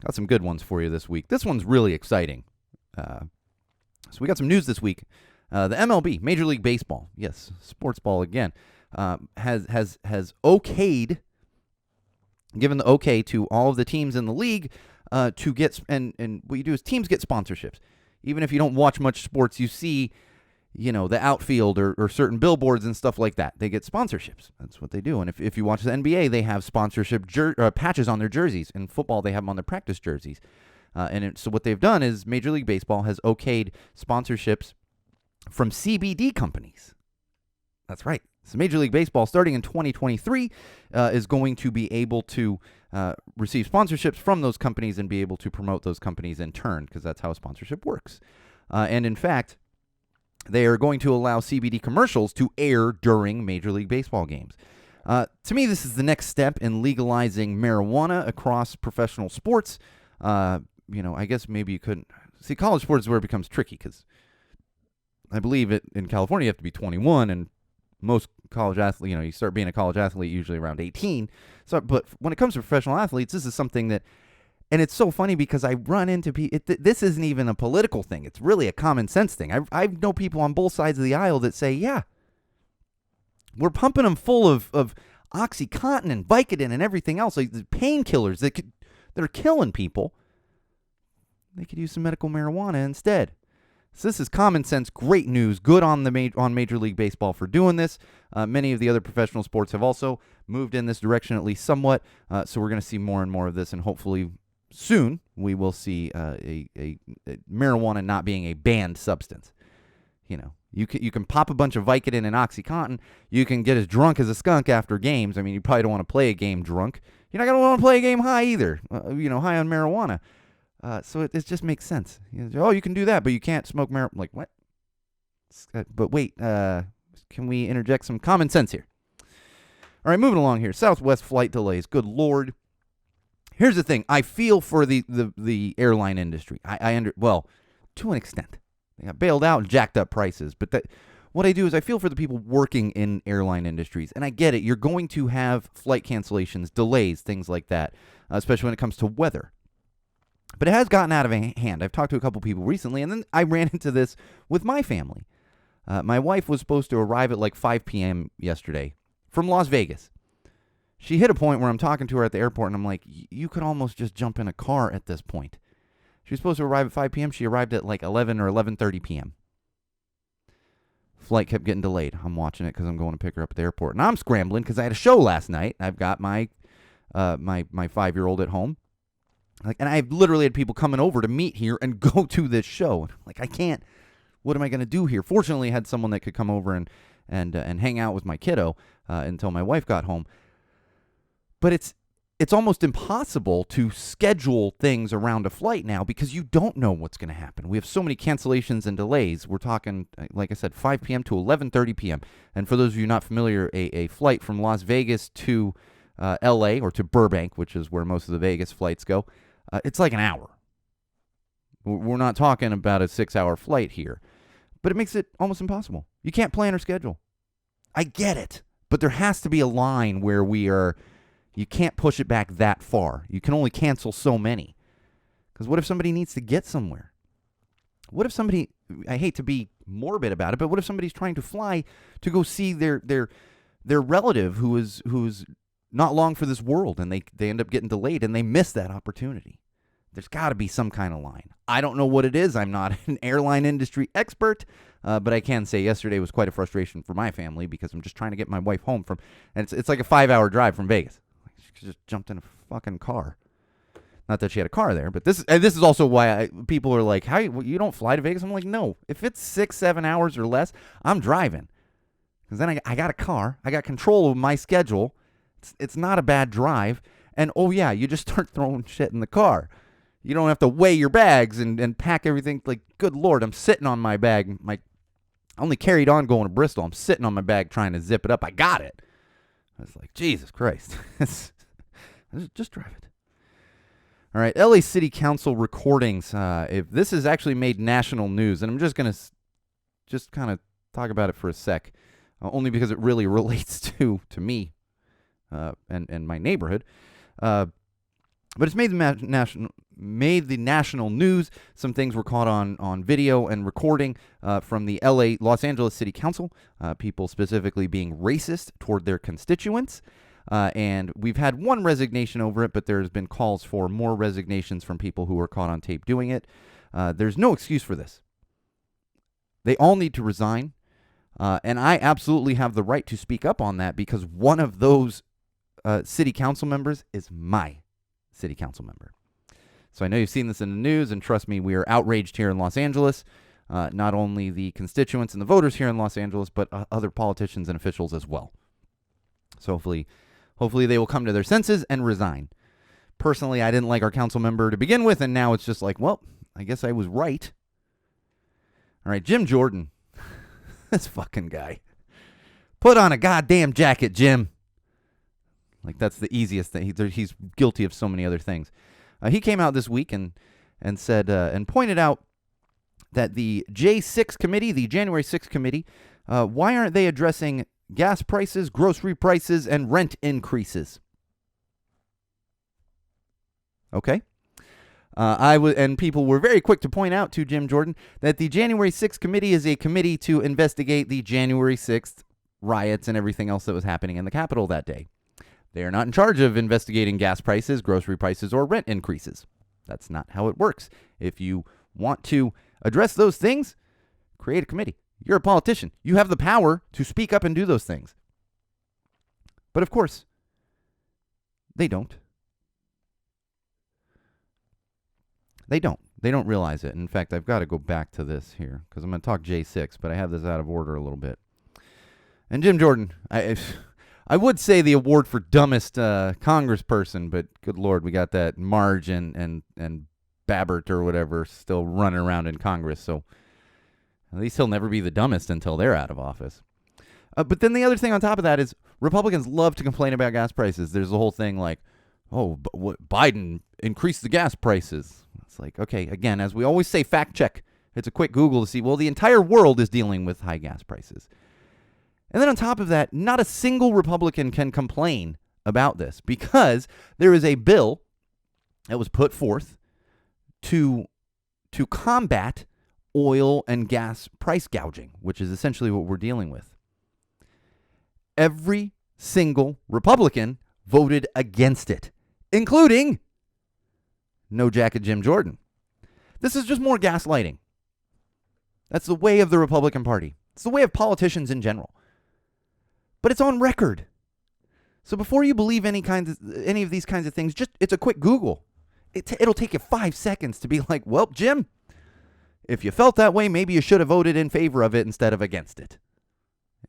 Got some good ones for you this week. This one's really exciting. So we got some news this week. The MLB, Major League Baseball, yes, sports ball again, has okayed, given the okay to all of the teams in the league to get, and what you do is teams get sponsorships. Even if you don't watch much sports, you see, the outfield or certain billboards and stuff like that. They get sponsorships. That's what they do. And if you watch the NBA, they have sponsorship patches on their jerseys. In football, they have them on their practice jerseys. So what they've done is Major League Baseball has okayed sponsorships from CBD companies. That's right. So Major League Baseball, starting in 2023, is going to be able to receive sponsorships from those companies and be able to promote those companies in turn, because that's how a sponsorship works. And in fact, they are going to allow CBD commercials to air during Major League Baseball games. To me, this is the next step in legalizing marijuana across professional sports. I guess maybe you couldn't. See, college sports is where it becomes tricky because I believe in California you have to be 21, and most college athletes, you start being a college athlete usually around 18. So, but when it comes to professional athletes, this is something that, and it's so funny because I run into people. This isn't even a political thing. It's really a common sense thing. I know people on both sides of the aisle that say, yeah, we're pumping them full of OxyContin and Vicodin and everything else, like the painkillers that are killing people. They could use some medical marijuana instead. So this is common sense, great news, good on Major League Baseball for doing this. Many of the other professional sports have also moved in this direction, at least somewhat. So we're going to see more and more of this, and hopefully soon we will see a marijuana not being a banned substance. You can pop a bunch of Vicodin and OxyContin. You can get as drunk as a skunk after games. I mean, you probably don't want to play a game drunk. You're not going to want to play a game high either, high on marijuana. So it just makes sense. You can do that, but you can't smoke marijuana. Like, what? But wait, can we interject some common sense here? All right, moving along here. Southwest flight delays. Good Lord. Here's the thing. I feel for the airline industry. To an extent. They got bailed out and jacked up prices. But what I do is I feel for the people working in airline industries. And I get it. You're going to have flight cancellations, delays, things like that, especially when it comes to weather. But it has gotten out of hand. I've talked to a couple people recently, and then I ran into this with my family. My wife was supposed to arrive at like 5 p.m. yesterday from Las Vegas. She hit a point where I'm talking to her at the airport, and I'm like, you could almost just jump in a car at this point. She was supposed to arrive at 5 p.m. She arrived at like 11 or 11:30 p.m. Flight kept getting delayed. I'm watching it because I'm going to pick her up at the airport. And I'm scrambling because I had a show last night. I've got my my 5-year-old at home. And I've literally had people coming over to meet here and go to this show. And I'm like, I can't. What am I going to do here? Fortunately, I had someone that could come over and hang out with my kiddo until my wife got home. But it's almost impossible to schedule things around a flight now because you don't know what's going to happen. We have so many cancellations and delays. We're talking, like I said, 5 p.m. to 11:30 p.m. And for those of you not familiar, a flight from Las Vegas to L.A. or to Burbank, which is where most of the Vegas flights go, it's like an hour. We're not talking about a 6-hour flight here. But it makes it almost impossible. You can't plan or schedule. I get it. But there has to be a line where you can't push it back that far. You can only cancel so many. Because what if somebody needs to get somewhere? What if somebody, I hate to be morbid about it, but what if somebody's trying to fly to go see their relative who is not long for this world, and they end up getting delayed and they miss that opportunity? There's got to be some kind of line. I don't know what it is. I'm not an airline industry expert, but I can say yesterday was quite a frustration for my family because I'm just trying to get my wife home from, and it's like a 5-hour drive from Vegas. She just jumped in a fucking car. Not that she had a car there, but this is also why people are like, "How you don't fly to Vegas?" I'm like, no. If it's 6-7 hours or less, I'm driving, because then I got a car. I got control of my schedule. It's not a bad drive, and oh yeah, you just start throwing shit in the car. You don't have to weigh your bags and pack everything. Like, good Lord, I'm sitting on my bag. I only carried on going to Bristol. I'm sitting on my bag trying to zip it up. I got it. I was like, Jesus Christ. Just drive it. All right, LA City Council recordings. If this has actually made national news, and I'm just going to kind of talk about it for a sec, only because it really relates to me and my neighborhood. But it's made the national news. Some things were caught on video and recording from the Los Angeles City Council, people specifically being racist toward their constituents. And we've had one resignation over it, but there's been calls for more resignations from people who were caught on tape doing it. There's no excuse for this. They all need to resign. And I absolutely have the right to speak up on that because one of those city council members is my city council member. So I know you've seen this in the news, and trust me, we are outraged here in Los Angeles. Not only the constituents and the voters here in Los Angeles, but other politicians and officials as well. So hopefully they will come to their senses and resign. Personally, I didn't like our council member to begin with, and now it's just like, well, I guess I was right. All right, Jim Jordan. This fucking guy. Put on a goddamn jacket, Jim. Like, that's the easiest thing. He's guilty of so many other things. He came out this week and said and pointed out that the J6 committee, the January 6th committee, why aren't they addressing gas prices, grocery prices, and rent increases? Okay. And people were very quick to point out to Jim Jordan that the January 6th committee is a committee to investigate the January 6th riots and everything else that was happening in the Capitol that day. They are not in charge of investigating gas prices, grocery prices, or rent increases. That's not how it works. If you want to address those things, create a committee. You're a politician. You have the power to speak up and do those things. But of course, they don't. They don't realize it. In fact, I've got to go back to this here because I'm going to talk J6, but I have this out of order a little bit. And Jim Jordan, I would say the award for dumbest congressperson, but good Lord, we got that Marge and Babbert or whatever still running around in Congress, so at least he'll never be the dumbest until they're out of office. But then the other thing on top of that is Republicans love to complain about gas prices. There's the whole thing like, oh, Biden increased the gas prices. It's like, okay, again, as we always say, fact check. It's a quick Google to see, well, the entire world is dealing with high gas prices. And then on top of that, not a single Republican can complain about this because there is a bill that was put forth to combat oil and gas price gouging, which is essentially what we're dealing with. Every single Republican voted against it, including No Jacket Jim Jordan. This is just more gaslighting. That's the way of the Republican Party. It's the way of politicians in general. But it's on record. So before you believe any of these kinds of things, it's a quick Google. It'll take you 5 seconds to be like, well, Jim, if you felt that way, maybe you should have voted in favor of it instead of against it.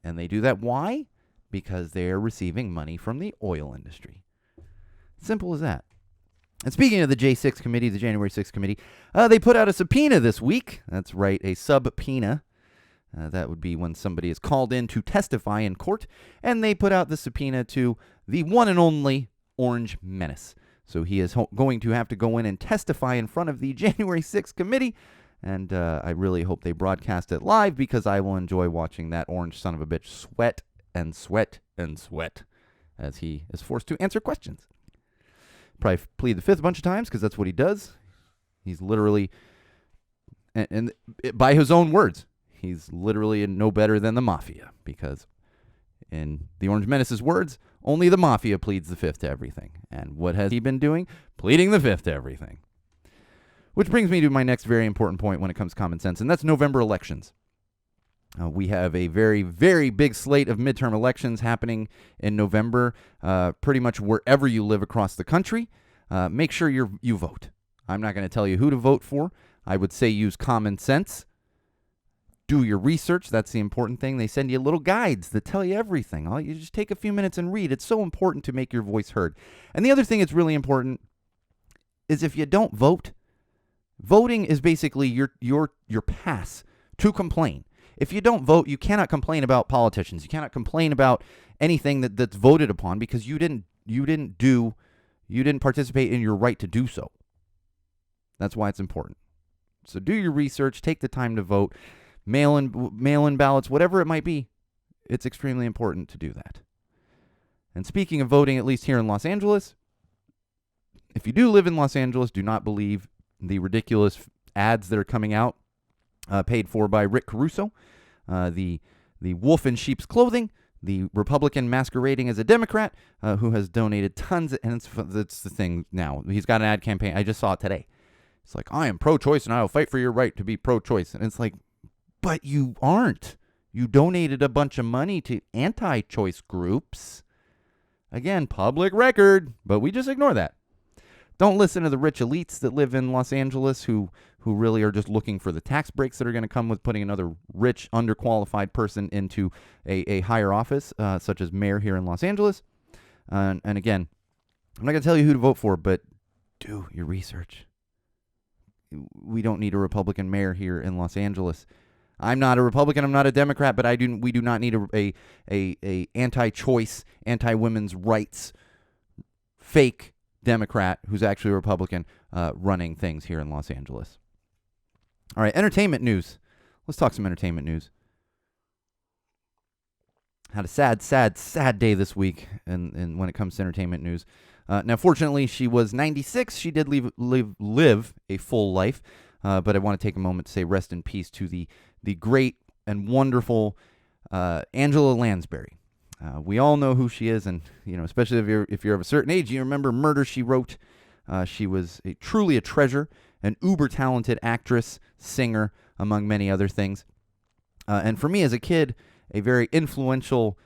And they do that. Why? Because they are receiving money from the oil industry. Simple as that. And speaking of the J6 committee, the January 6th committee, they put out a subpoena this week. That's right, a subpoena. That would be when somebody is called in to testify in court. And they put out the subpoena to the one and only Orange Menace. So he is going to have to go in and testify in front of the January 6th committee. And I really hope they broadcast it live, because I will enjoy watching that orange son of a bitch sweat and sweat and sweat as he is forced to answer questions. Probably plead the fifth a bunch of times, because that's what he does. He's literally, and by his own words, he's literally no better than the mafia, because in the Orange Menace's words, only the mafia pleads the fifth to everything. And what has he been doing? Pleading the fifth to everything. Which brings me to my next very important point when it comes to common sense, and that's November elections. We have a very, very big slate of midterm elections happening in November, pretty much wherever you live across the country. Make sure you vote. I'm not going to tell you who to vote for. I would say use common sense. Do your research. That's the important thing. They send you little guides that tell you everything. You just take a few minutes and read. It's so important to make your voice heard. And the other thing that's really important is if you don't vote, voting is basically your pass to complain. If you don't vote, you cannot complain about politicians. You cannot complain about anything that's voted upon, because you didn't participate in your right to do so. That's why it's important. So do your research, take the time to vote, mail-in ballots, whatever it might be. It's extremely important to do that. And speaking of voting, at least here in Los Angeles, if you do live in Los Angeles, do not believe the ridiculous ads that are coming out, paid for by Rick Caruso, the wolf in sheep's clothing, the Republican masquerading as a Democrat, who has donated tons, and it's the thing now. He's got an ad campaign. I just saw it today. It's like, I am pro-choice and I will fight for your right to be pro-choice. And it's like, but you aren't. You donated a bunch of money to anti-choice groups. Again, public record, but we just ignore that. Don't listen to the rich elites that live in Los Angeles who really are just looking for the tax breaks that are going to come with putting another rich, underqualified person into a higher office, such as mayor here in Los Angeles. And again, I'm not going to tell you who to vote for, but do your research. We don't need a Republican mayor here in Los Angeles. I'm not a Republican. I'm not a Democrat, but we do not need a anti-choice, anti-women's rights, fake Democrat who's actually a Republican running things here in Los Angeles. All right, entertainment news. Let's talk some entertainment news. Had a sad day this week and when it comes to entertainment news. Now, fortunately, she was 96. She did live a full life, but I want to take a moment to say rest in peace to the great and wonderful Angela Lansbury. We all know who she is, and especially if you're of a certain age, you remember Murder, She Wrote. She was truly a treasure, an uber-talented actress, singer, among many other things. And for me as a kid, a very influential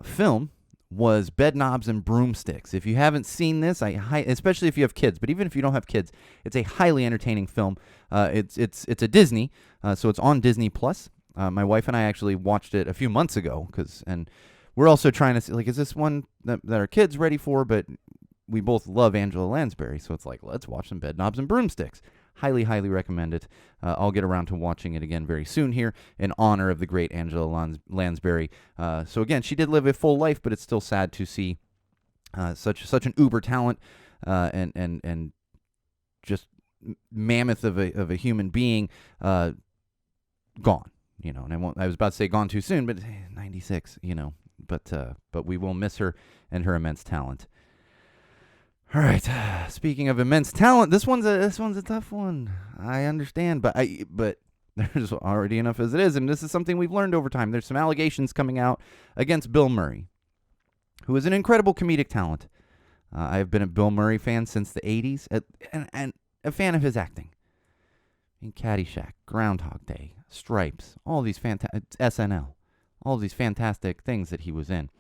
film was Bedknobs and Broomsticks. If you haven't seen this, especially if you have kids, but even if you don't have kids, it's a highly entertaining film. It's a Disney, so it's on Disney Plus. My wife and I actually watched it a few months ago, and we're also trying to see, is this one that our kids ready for? But we both love Angela Lansbury, so it's like, let's watch some Bedknobs and Broomsticks. Highly, highly recommend it. I'll get around to watching it again very soon here in honor of the great Angela Lansbury. So again, she did live a full life, but it's still sad to see such an uber talent and just mammoth of a human being gone. And I was about to say gone too soon, but 96. But we will miss her and her immense talent. All right. Speaking of immense talent, this one's a tough one. I understand, but There's already enough as it is, and this is something we've learned over time. There's some allegations coming out against Bill Murray, who is an incredible comedic talent. I've been a Bill Murray fan since the 80s, and a fan of his acting. In Caddyshack, Groundhog Day, Stripes, all these SNL, all these fantastic things that he was in.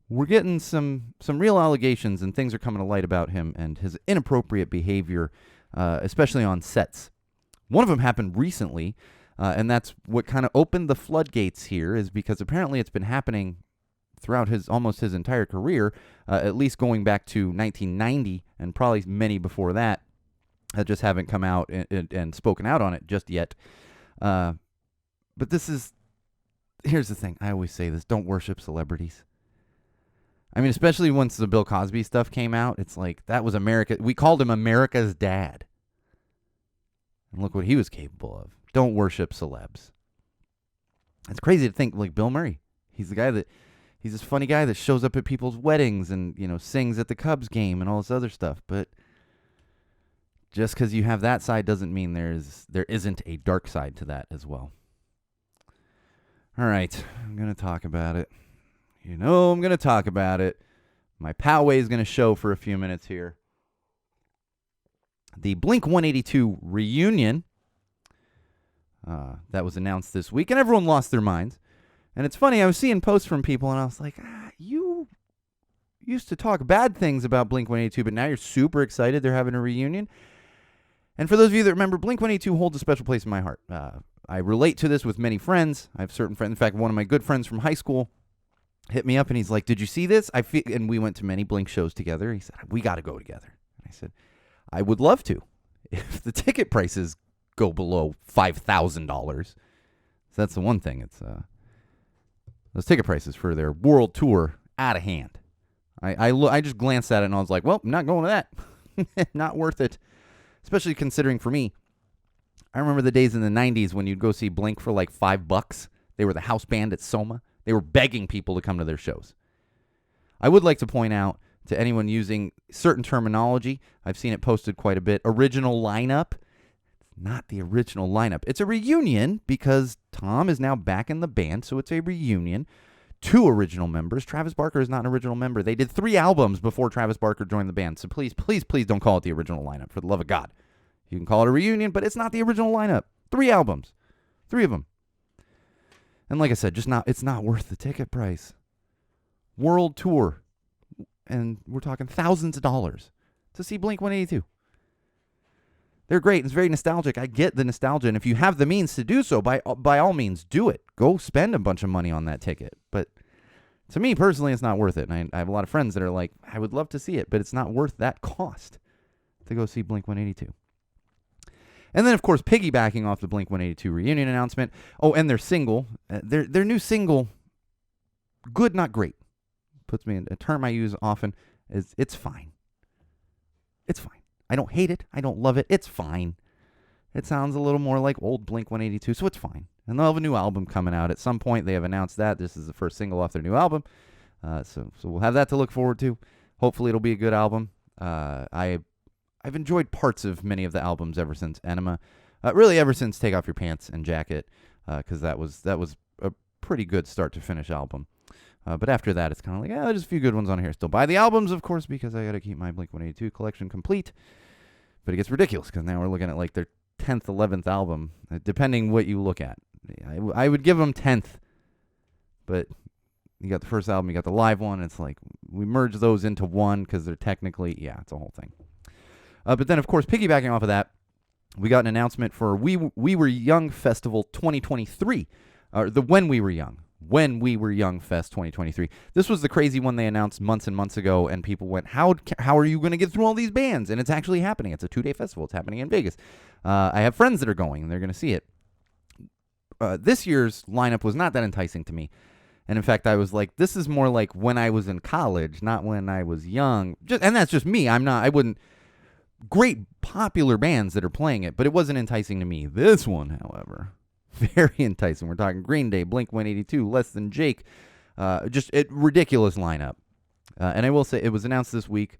We're getting some real allegations, and things are coming to light about him and his inappropriate behavior, especially on sets. One of them happened recently, and that's what kind of opened the floodgates here, is because apparently it's been happening throughout almost his entire career, at least going back to 1990 and probably many before that. I just haven't come out and spoken out on it just yet. But here's the thing. I always say this: don't worship celebrities. I mean, especially once the Bill Cosby stuff came out, it's like, that was America. We called him America's dad. And look what he was capable of. Don't worship celebs. It's crazy to think, like Bill Murray. He's this funny guy that shows up at people's weddings and, sings at the Cubs game and all this other stuff. But just because you have that side doesn't mean there isn't a dark side to that as well. All right, I'm going to talk about it. I'm going to talk about it. My Poway is going to show for a few minutes here. The Blink-182 reunion that was announced this week, and everyone lost their minds. And it's funny, I was seeing posts from people, and I was like, you used to talk bad things about Blink-182, but now you're super excited they're having a reunion. And for those of you that remember, Blink-182 holds a special place in my heart. I relate to this with many friends. I have certain friends. In fact, one of my good friends from high school hit me up, and he's like, did you see this? And we went to many Blink shows together. He said, we got to go together. And I said, I would love to, if the ticket prices go below $5,000. So that's the one thing. It's those ticket prices for their world tour, out of hand. I just glanced at it and I was like, well, I'm not going to that. Not worth it. Especially considering for me, I remember the days in the 90s when you'd go see Blink for like $5. They were the house band at Soma. They were begging people to come to their shows. I would like to point out to anyone using certain terminology, I've seen it posted quite a bit, original lineup. Not the original lineup. It's a reunion because Tom is now back in the band, so it's a reunion. 2 original members. Travis Barker is not an original member. They did 3 albums before Travis Barker joined the band, so please, please, please don't call it the original lineup, for the love of God. You can call it a reunion, but it's not the original lineup. 3 albums. 3 of them. And like I said, it's not worth the ticket price. World tour. And we're talking thousands of dollars to see Blink-182. They're great. It's very nostalgic. I get the nostalgia. And if you have the means to do so, by all means, do it. Go spend a bunch of money on that ticket. But to me, personally, it's not worth it. And I have a lot of friends that are like, I would love to see it, but it's not worth that cost to go see Blink-182. And then, of course, piggybacking off the Blink-182 reunion announcement. Oh, and their single. Their new single, good, not great. Puts me in a term I use often, is it's fine. It's fine. I don't hate it. I don't love it. It's fine. It sounds a little more like old Blink-182, so it's fine. And they'll have a new album coming out at some point. They have announced that. This is the first single off their new album. So we'll have that to look forward to. Hopefully it'll be a good album. I've enjoyed parts of many of the albums ever since Enema. Really ever since Take Off Your Pants and Jacket, because that was a pretty good start to finish album. But after that, it's kind of like, there's a few good ones on here. Still buy the albums, of course, because I got to keep my Blink-182 collection complete. But it gets ridiculous because now we're looking at like their 10th, 11th album, depending what you look at. I would give them 10th. But you got the first album, you got the live one. It's like we merge those into one because they're technically, it's a whole thing. But then, of course, piggybacking off of that, we got an announcement for We Were Young Festival 2023, or the When We Were Young Fest 2023. This was the crazy one they announced months and months ago, and people went, how are you going to get through all these bands? And it's actually happening. It's a 2-day festival. It's happening in Vegas. I have friends that are going, and they're going to see it. This year's lineup was not that enticing to me. And in fact, I was like, this is more like when I was in college, not when I was young. And that's just me. Great popular bands that are playing it, but it wasn't enticing to me. This one, however, very enticing. We're talking Green Day, Blink-182, Less Than Jake. Just a ridiculous lineup. And I will say, it was announced this week,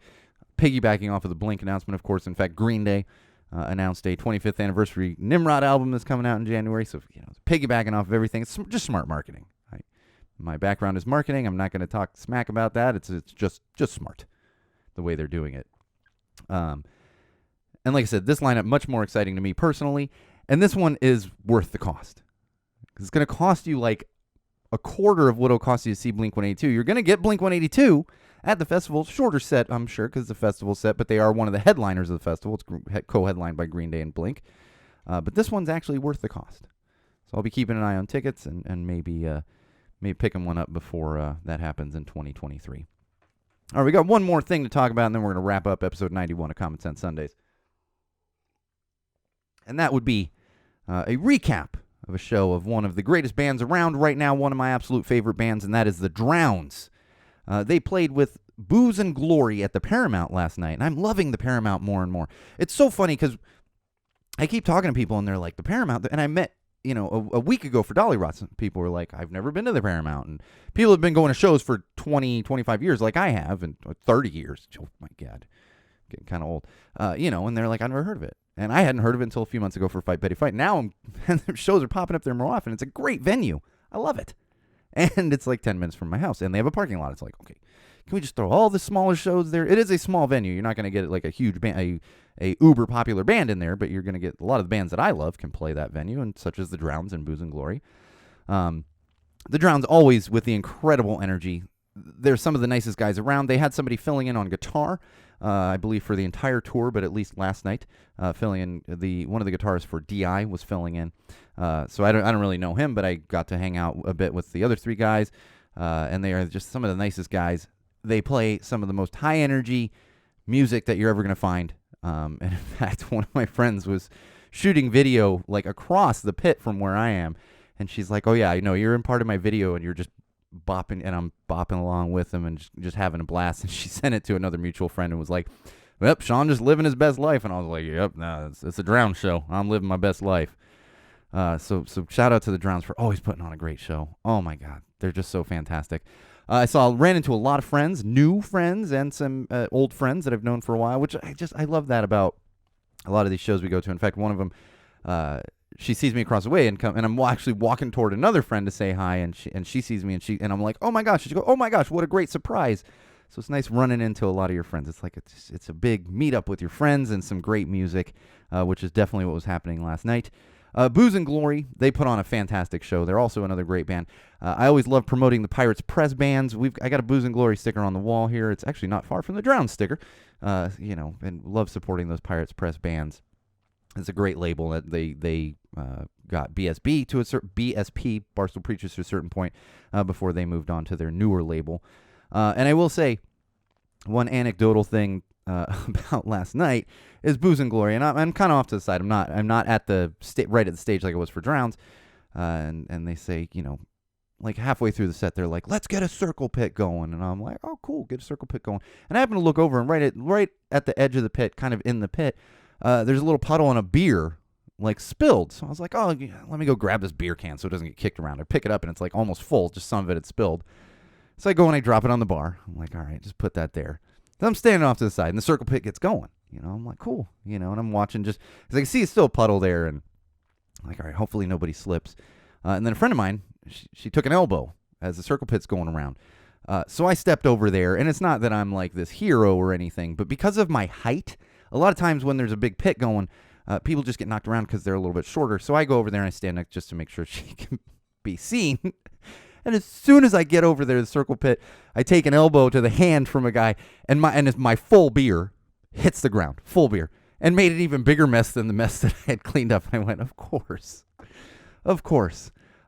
piggybacking off of the Blink announcement, of course. In fact, Green Day announced a 25th anniversary Nimrod album that's coming out in January. So, it's piggybacking off of everything. It's just smart marketing. My background is marketing. I'm not going to talk smack about that. It's just smart the way they're doing it. And like I said, this lineup much more exciting to me personally. And this one is worth the cost. It's going to cost you like a quarter of what it'll cost you to see Blink-182. You're going to get Blink-182 at the festival. Shorter set, I'm sure, because it's a festival set, but they are one of the headliners of the festival. It's co-headlined by Green Day and Blink. But this one's actually worth the cost. So I'll be keeping an eye on tickets and maybe picking one up before that happens in 2023. All right, we got one more thing to talk about, and then we're going to wrap up episode 91 of Common Sense Sundays. And that would be a recap of a show of one of the greatest bands around right now, one of my absolute favorite bands, and that is the Drowns. They played with Booze and Glory at the Paramount last night, and I'm loving the Paramount more and more. It's so funny because I keep talking to people, and they're like, the Paramount, and I met, a week ago for Dolly Rots, people were like, I've never been to the Paramount, and people have been going to shows for 20, 25 years like I have, and 30 years. Oh, my God. Getting kind of old. And they're like, I've never heard of it. And I hadn't heard of it until a few months ago for Fight Betty Fight. Now their shows are popping up there more often. It's a great venue. I love it. And it's like 10 minutes from my house. And they have a parking lot. It's like, okay, can we just throw all the smaller shows there? It is a small venue. You're not going to get like a huge band, a uber popular band in there, but you're going to get a lot of the bands that I love can play that venue, and such as the Drowns and Booze and Glory. The Drowns always with the incredible energy. They're some of the nicest guys around. They had somebody filling in on guitar, I believe for the entire tour, but at least last night, filling in one of the guitarists for DI was filling in. So I don't really know him, but I got to hang out a bit with the other three guys, and they are just some of the nicest guys. They play some of the most high energy music that you're ever going to find. And in fact, one of my friends was shooting video like across the pit from where I am, and she's like, "Oh yeah, I know you're in part of my video, and you're just bopping," and I'm bopping along with them and just having a blast. And she sent it to another mutual friend and was like, "Yep, Sean just living his best life." And I was like, "Yep, nah, it's a Drown show. I'm living my best life." So shout out to the Drowns for always putting on a great show. Oh my God, they're just so fantastic. I ran into a lot of friends, new friends, and some old friends that I've known for a while, which I love that about a lot of these shows we go to. In fact, one of them, she sees me across the way and I'm actually walking toward another friend to say hi, and she sees me and I'm like, "Oh my gosh!" She goes, "Oh my gosh, what a great surprise!" So it's nice running into a lot of your friends. It's like it's a big meetup with your friends and some great music, which is definitely what was happening last night. Booze and Glory, they put on a fantastic show. They're also another great band. I always love promoting the Pirates Press bands. I got a Booze and Glory sticker on the wall here. It's actually not far from the Drown sticker, and love supporting those Pirates Press bands. It's a great label that they got BSB to a certain BSP, Barstool Preachers, to a certain point before they moved on to their newer label. And I will say one anecdotal thing about last night is Booze and Glory, and I'm kind of off to the side. I'm not at the right at the stage like I was for Drowns, and they say, like halfway through the set, they're like, "Let's get a circle pit going," and I'm like, "Oh, cool, get a circle pit going." And I happen to look over, and right at the edge of the pit, kind of in the pit, there's a little puddle and a beer like spilled. So I was like, "Oh, yeah, let me go grab this beer can so it doesn't get kicked around." I pick it up, and it's like almost full, just some of it had spilled. So I go and I drop it on the bar. I'm like, "All right, just put that there." So I'm standing off to the side, and the circle pit gets going. I'm like, cool, and I'm watching just because I can see it's still a puddle there, and I'm like, all right, hopefully nobody slips. And then a friend of mine, she took an elbow as the circle pit's going around. So I stepped over there, and it's not that I'm like this hero or anything, but because of my height, a lot of times when there's a big pit going, people just get knocked around because they're a little bit shorter. So I go over there and I stand up just to make sure she can be seen. And as soon as I get over there to the circle pit, I take an elbow to the hand from a guy, and my full beer hits the ground, full beer, and made an even bigger mess than the mess that I had cleaned up. And I went, of course.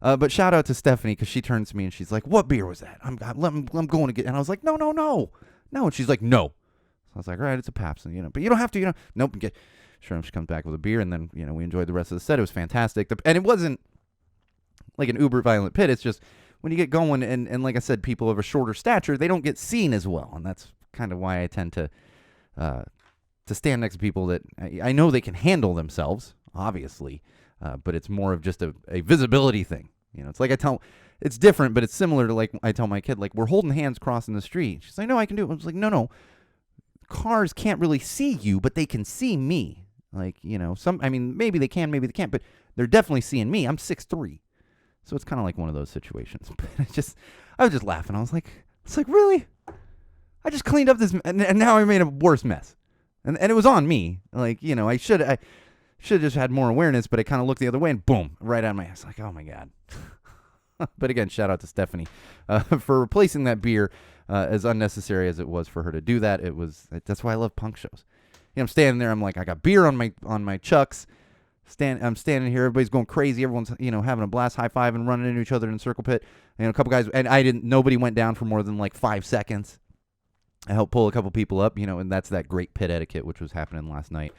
But shout out to Stephanie, because she turns to me and she's like, "What beer was that? I'm going to get." And I was like, no. And she's like, "No." So I was like, "All right, it's a Pabst, but you don't have to, nope." Sure enough, she comes back with a beer, and then we enjoyed the rest of the set. It was fantastic, and it wasn't like an uber violent pit. It's just when you get going, and like I said, people of a shorter stature, they don't get seen as well, and that's kind of why I tend to stand next to people that I know they can handle themselves, obviously, but it's more of just a visibility thing. It's like it's different, but it's similar to like I tell my kid, like, we're holding hands crossing the street. She's like, "No, I can do it." I was like, no. Cars can't really see you, but they can see me. Like, maybe they can, maybe they can't, but they're definitely seeing me. I'm 6'3". So it's kind of like one of those situations. But I was just laughing. I was like, really? I just cleaned up this, and now I made a worse mess. And it was on me. Like, I should have just had more awareness, but I kind of looked the other way and boom, right out of my ass. Like, oh my God. But again, shout out to Stephanie for replacing that beer, as unnecessary as it was for her to do that. That's why I love punk shows. I'm standing there. I'm like, I got beer on my chucks. I'm standing here. Everybody's going crazy. Everyone's having a blast, high five and running into each other in the circle pit. And a couple guys, and nobody went down for more than like 5 seconds. I helped pull a couple people up, and that's that great pit etiquette, which was happening last night.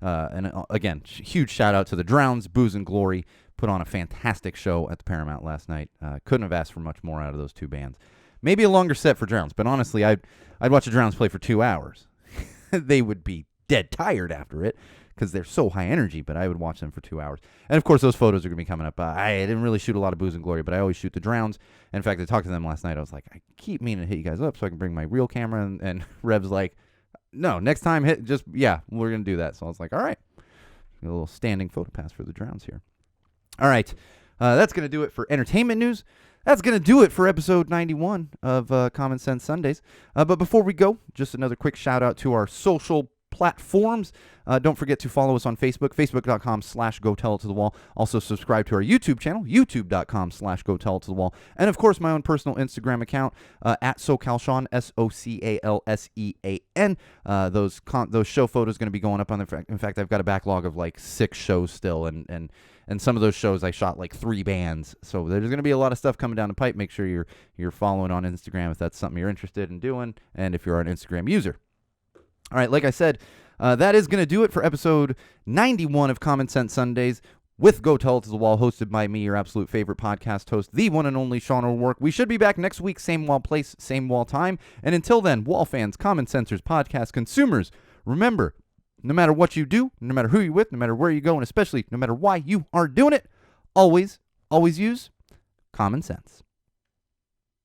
And again, huge shout out to the Drowns, Booze and Glory. Put on a fantastic show at the Paramount last night. Couldn't have asked for much more out of those two bands. Maybe a longer set for Drowns, but honestly, I'd watch the Drowns play for 2 hours. They would be dead tired after it because they're so high energy, but I would watch them for 2 hours. And of course, those photos are going to be coming up. I didn't really shoot a lot of Booze and Glory, but I always shoot the Drowns. And in fact, I talked to them last night. I was like, I keep meaning to hit you guys up so I can bring my real camera. And Rev's like, no, next time, we're going to do that. So I was like, all right. A little standing photo pass for the Drowns here. All right. That's going to do it for entertainment news. That's going to do it for episode 91 of Common Sense Sundays. But before we go, just another quick shout out to our social platforms. Don't forget to follow us on Facebook, facebook.com/GoTellItToTheWall. Also subscribe to our YouTube channel, youtube.com/GoTellItToTheWall. And of course, my own personal Instagram account, at SoCalSean, SoCalSean. Those show photos going to be going up on the. In fact, I've got a backlog of like 6 shows still, and some of those shows I shot like 3 bands. So there's going to be a lot of stuff coming down the pipe. Make sure you're following on Instagram if that's something you're interested in doing, and if you're an Instagram user. All right, like I said, that is going to do it for episode 91 of Common Sense Sundays with Go Tell It to the Wall, hosted by me, your absolute favorite podcast host, the one and only Sean O'Rourke. We should be back next week, same wall place, same wall time. And until then, wall fans, Common Sensors, podcast consumers, remember, no matter what you do, no matter who you're with, no matter where you go, and especially no matter why you are doing it, always use common sense.